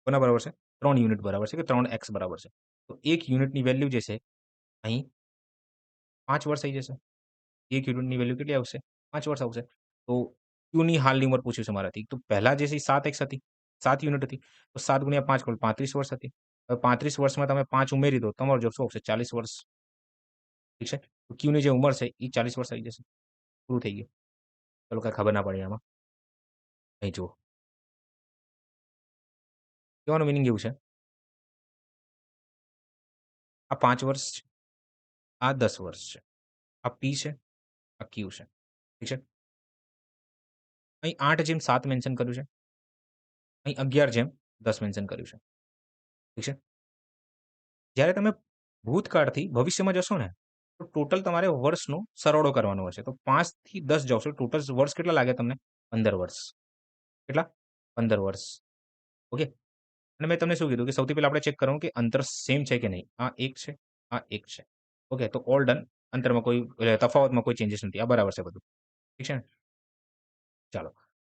કોના બરાબર છે? 3 યુનિટ બરાબર છે કે 3x બરાબર છે. તો 1 યુનિટની વેલ્યુ જે છે અહીં 5 વર્ષ થઈ જશે. 1 યુનિટની વેલ્યુ કેટલી આવશે? 5 વર્ષ આવશે. તો ક્યુની હાલની ઉંમર પૂછ્યું છે મારાથી. તો પહેલા જે છે એ 7x હતી. 7 યુનિટ હતી. તો 7 × 5 કુલ 35 વર્ષ હતી. હવે 35 વર્ષમાં તમે 5 ઉમેરી દો, તમારો જવાબ શું આવશે? 40 વર્ષ. ઠીક છે? તો ક્યુની જે ઉંમર છે એ 40 વર્ષ આવી જશે. પૂરું થઈ ગયું. ચલો કાંઈ ખબર ના પડી આમાં. અહીં જુઓ. કહેવાનું મીનિંગ એવું છે, આ 5 વર્ષ છે, આ 10 વર્ષ છે. આ P છે, આ Q છે. ઠીક છે? અહીં 8/7 મેન્શન કર્યું છે. અહીં 11/10 મેન્શન કર્યું છે. ઠીક છે? જ્યારે તમે ભૂતકાળથી ભવિષ્યમાં જશો ને, તો ટોટલ તમારે વર્ષનો સરવાળો કરવાનો હશે. તો 5 થી 10 જાવ છો, ટોટલ વર્ષ કેટલા લાગે તમને? 15 વર્ષ. કેટલા? 15 વર્ષ. ઓકે. અને મેં તમને શું કીધું કે સૌથી પહેલા આપણે ચેક કરવાનું કે અંતર સેમ છે કે નહીં. આ 1 છે, આ 1 છે. ઓકે, તો ઓલ ડન. અંતરમાં કોઈ તફાવતમાં કોઈ ચેન્જીસ નથી. આ બરાબર છે બધું. ઠીક છે ને? ચાલો.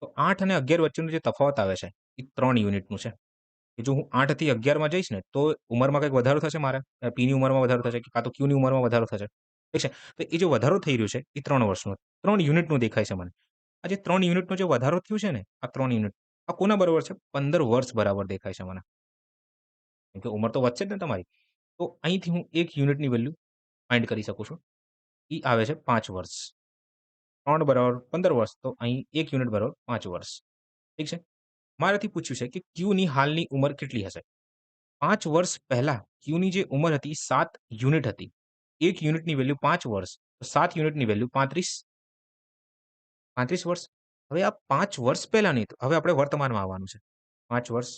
તો 8 અને 11 વચ્ચેનો જે તફાવત આવે છે, એ 3 યુનિટનું છે. કે જો હું 8 થી 11 માં જઈશ ને, તો ઉંમરમાં કંઈક વધારો થશે મારે. પીની ઉંમરમાં વધારો થશે કે કાં તો ક્યુની ઉંમરમાં વધારો થશે. ઠીક છે? તો એ જે વધારો થઈ રહ્યો છે, એ 3 વર્ષનો 3 યુનિટનું દેખાય છે મને. આ જે 3 યુનિટનો જે વધારો થયો છે ને, આ 3 યુનિટ, આ કોના બરાબર છે? 15 વર્ષ બરાબર દેખાય છે મને. કેમ કે ઉંમર તો વધશે જ ને તમારી. તો અહીંથી હું 1 યુનિટની વેલ્યુ ફાઇન્ડ કરી શકું છું. એ આવે છે 5 વર્ષ. 3 બરાબર 15 વર્ષ, તો અહીં 1 યુનિટ બરાબર 5 વર્ષ. ઠીક છે? મારાથી પૂછ્યું છે કે ક્યુની હાલની ઉંમર કેટલી હશે? 5 વર્ષ પહેલા ક્યુની જે ઉંમર હતી 7 યુનિટ હતી. 1 યુનિટની વેલ્યુ 5 વર્ષ, તો 7 યુનિટની વેલ્યુ 35 વર્ષ. હવે આ 5 વર્ષ પહેલાની, હવે આપણે વર્તમાનમાં આવવાનું છે. 5 વર્ષ.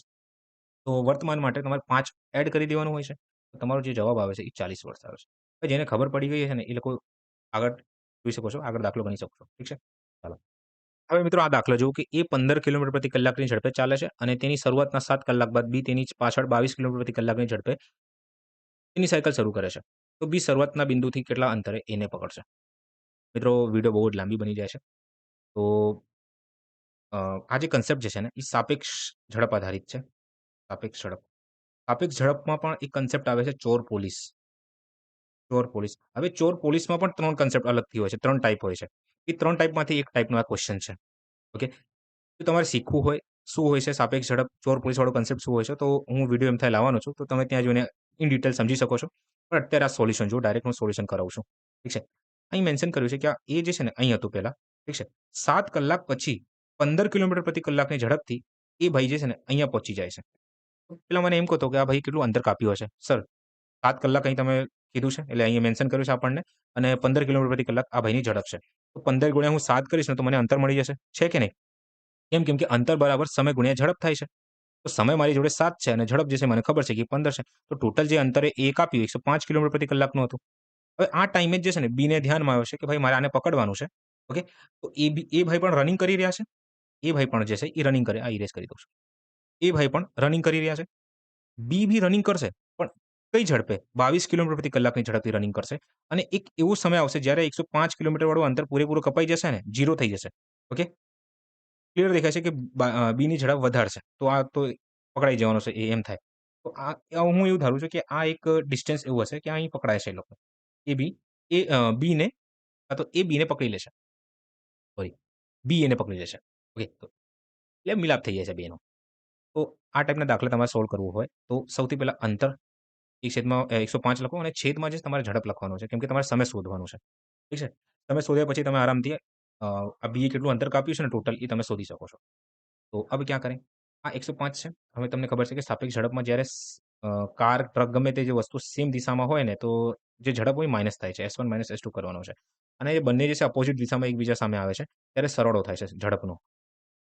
તો વર્તમાન માટે તમારે 5 એડ કરી દેવાનું હોય છે. તો તમારો જે જવાબ આવે છે એ 40 વર્ષ આવે છે. હવે જેને ખબર પડી ગઈ છે ને એ લોકો આગળ જોઈ શકો છો, આગળ દાખલો ગણી શકો છો. ઠીક છે? ચાલો. હવે મિત્રો આ દાખલો જુઓ કે એ 15 કિલોમીટર પ્રતિ કલાકની ઝડપે ચાલે છે અને તેની શરૂઆતના 7 કલાક બાદ બી તેની પાછળ 22 કિલોમીટર પ્રતિ કલાકની ઝડપે તેની સાયકલ શરૂ કરે છે. તો બી શરૂઆતના બિંદુથી કેટલા અંતરે એને પકડશે? મિત્રો વિડીયો બહુ જ લાંબી બની જાય છે. તો આ જે કન્સેપ્ટ જે છે ને એ સાપેક્ષ ઝડપ આધારિત છે. સાપેક્ષ ઝડપ. સાપેક્ષ ઝડપમાં પણ એક કન્સેપ્ટ આવે છે ચોર પોલીસ. ચોર પોલીસ. હવે ચોર પોલીસમાં પણ 3 કન્સેપ્ટ અલગથી હોય છે. 3 ટાઈપ હોય છે. એ 3 ટાઈપમાંથી એક ટાઈપનો આ ક્વેશ્ચન છે. ઓકે. જો તમારે શીખવું હોય, શું હોય છે સાપેક્ષ ઝડપ, ચોર પોલીસવાળો કન્સેપ્ટ શું હોય છે, તો હું વિડીયો એમ થાય લાવવાનો છું. તો તમે ત્યાં જોઈને ઇન ડિટેલ સમજી શકો છો. પણ અત્યારે આ સોલ્યુશન જો ડાયરેક્ટ હું સોલ્યુશન કરાવું છું. ઠીક છે. અહીં મેન્શન કર્યું છે કે આ એ જે છે ને અહીં હતું પહેલા. ઠીક છે. 7 કલાક પછી 15 કિલોમીટર પ્રતિ કલાકની ઝડપથી એ ભાઈ જે છે ને અહીંયા પહોંચી જાય છે. પેલા મને એમ કહો તો કે આ ભાઈ કેટલું અંતર કાપ્યું હશે? સર 7 કલાક અહીં તમે કીધું છે એટલે અહીંયા મેન્શન કર્યું છે આપણને અને 15 કિલોમીટર પ્રતિ કલાક આ ભાઈની ઝડપ છે. તો 15 ગુણ્યા હું 7 કરીશ ને તો મને અંતર મળી જશે. છે કે નહીં? કેમ કે અંતર બરાબર સમય ગુણ્યા ઝડપ થાય છે. તો સમય મારી જોડે 7 છે અને ઝડપ જે છે મને ખબર છે કે 15 છે. તો ટોટલ જે અંતરે એ કાપ્યું 105 કિલોમીટર પ્રતિ કલાકનું હતું. હવે આ ટાઈમે જ જે છે ને બીને ધ્યાનમાં આવ્યો છે કે ભાઈ મારે આને પકડવાનું છે. ઓકે. તો એ ભાઈ પણ રનિંગ કરી રહ્યા છે. એ ભાઈ પણ જે છે એ રનિંગ કરે, આ ઇરેઝ કરી દઉં છું. એ ભાઈ પણ રનિંગ કરી રહ્યા છે. બી બી રનિંગ કરશે, પણ કઈ ઝડપે? 22 કિલોમીટર પ્રતિ કલાકની ઝડપથી રનિંગ કરશે અને એક એવો સમય આવશે જ્યારે 105 કિલોમીટર વાળું અંતર પૂરેપૂરું કપાઈ જશે ને, 0 થઈ જશે. ઓકે. ક્લિયર દેખાય છે કે બીની ઝડપ વધારશે. તો આ તો પકડાઈ જવાનો છે એ એમ થાય. તો હું એવું ધારું છું કે આ એક ડિસ્ટન્સ એવું હશે કે અહીં પકડાય છે એ લોકો. એ બી બીને કાં તો એ બીને પકડી લેશે. સોરી, બી એને પકડી લેશે. ઓકે. તો એટલે મિલાપ થઈ જાય છે બેનો. તો આ ટાઈપના દાખલા તમારે સોલ્વ કરવું હોય તો સૌથી પહેલા અંતર 1/105 લખો અને છેદમાં જે તમારે ઝડપ લખવાનો છે કેમ કે તમારે સમય શોધવાનું છે. ઠીક છે? તમે શોધ્યા પછી તમે આરામથી આ બીએ કેટલું અંતર કાપ્યું છે ને ટોટલ એ તમે શોધી શકો છો. તો હવે ક્યાં કરેं? આ 105 છે. હવે તમને ખબર છે કે સાપેક્ષ ઝડપમાં જ્યારે કાર, ટ્રક ગમે તે જે વસ્તુ સેમ દિશામાં હોય ને તો જે ઝડપ હોય માઇનસ થાય છે. S1 માઇનસ S2 કરવાનો છે. અને એ બંને જે છે અપોઝિટ દિશામાં એકબીજા સામે આવે છે ત્યારે સરવાળો થાય છે ઝડપનો.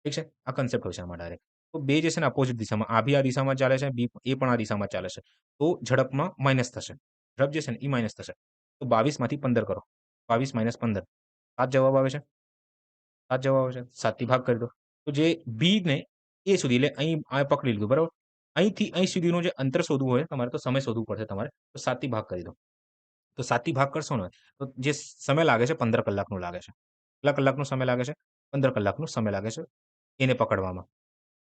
ઠીક છે? આ કન્સેપ્ટ હોય છે આમાં ડાયરેક્ટ. તો બે જે છે ને અપોઝિટ દિશામાં આ બી આ દિશામાં ચાલે છે, એ પણ આ દિશામાં ચાલે છે. તો ઝડપમાં માઇનસ થશે. ઝડપ જે છે ને એ માઇનસ થશે. તો 22 માંથી 15 કરો. 22 માઇનસ 15 7 જવાબ આવે છે. 7 જવાબ આવે છે. 7 થી ભાગ કરી દો. તો જે બી ને એ સુધી એટલે અહીં આ પકડી લીધું બરાબર. અહીંથી અહીં સુધીનું જે અંતર શોધવું હોય તમારે તો સમય શોધવું પડશે તમારે. તો 7 થી ભાગ કરી દો. તો 7 થી ભાગ કરશો ને તો જે સમય લાગે છે 15 કલાકનો લાગે છે. કેટલા કલાકનો સમય લાગે છે? 15 કલાકનો સમય લાગે છે એને પકડવામાં.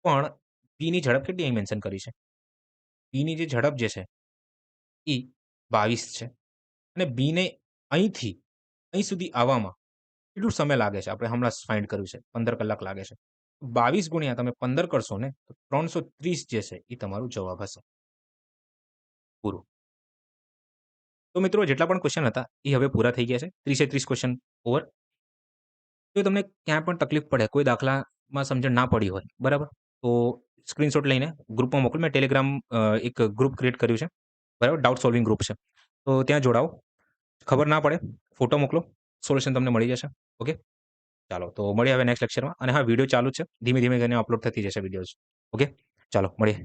પણ p ની ઝડપ કેટલી અહીં મેન્શન કરી છે? p ની જે ઝડપ જે છે એ 22 છે અને b ને અહીંથી અહીં સુધી આવવામાં કેટલું સમય લાગે છે? આપણે હમણાં જ ફાઇન્ડ કર્યું છે 15 કલાક લાગે છે. 22 ગુણ્યા તમે 15 કરશો ને તો 330 જે છે એ તમારો જવાબ હશે. પૂરું. તો મિત્રો જેટલા પણ ક્વેશ્ચન હતા એ હવે પૂરા થઈ ગયા છે. 30 ક્વેશ્ચન ઓવર. જો તમને ક્યાં પણ તકલીફ પડે, કોઈ દાખલામાં સમજણ ના પડી હોય, બરાબર? તો સ્ક્રીનશોટ લઈને ગ્રુપમાં મોકલો. મેં ટેલિગ્રામ એક ગ્રુપ ક્રિએટ કર્યું છે. બરાબર? ડાઉટ સોલ્વિંગ ગ્રુપ છે. તો ત્યાં જોડાઓ. ખબર ના પડે, ફોટો મોકલો. સોલ્યુશન તમને મળી જશે. ઓકે? ચાલો તો મળીએ હવે નેક્સ્ટ લેક્ચરમાં. અને હા, વિડીયો ચાલુ જ છે. ધીમે ધીમે કરીને અપલોડ થતી જશે વિડીયોઝ. ઓકે? ચાલો મળીએ.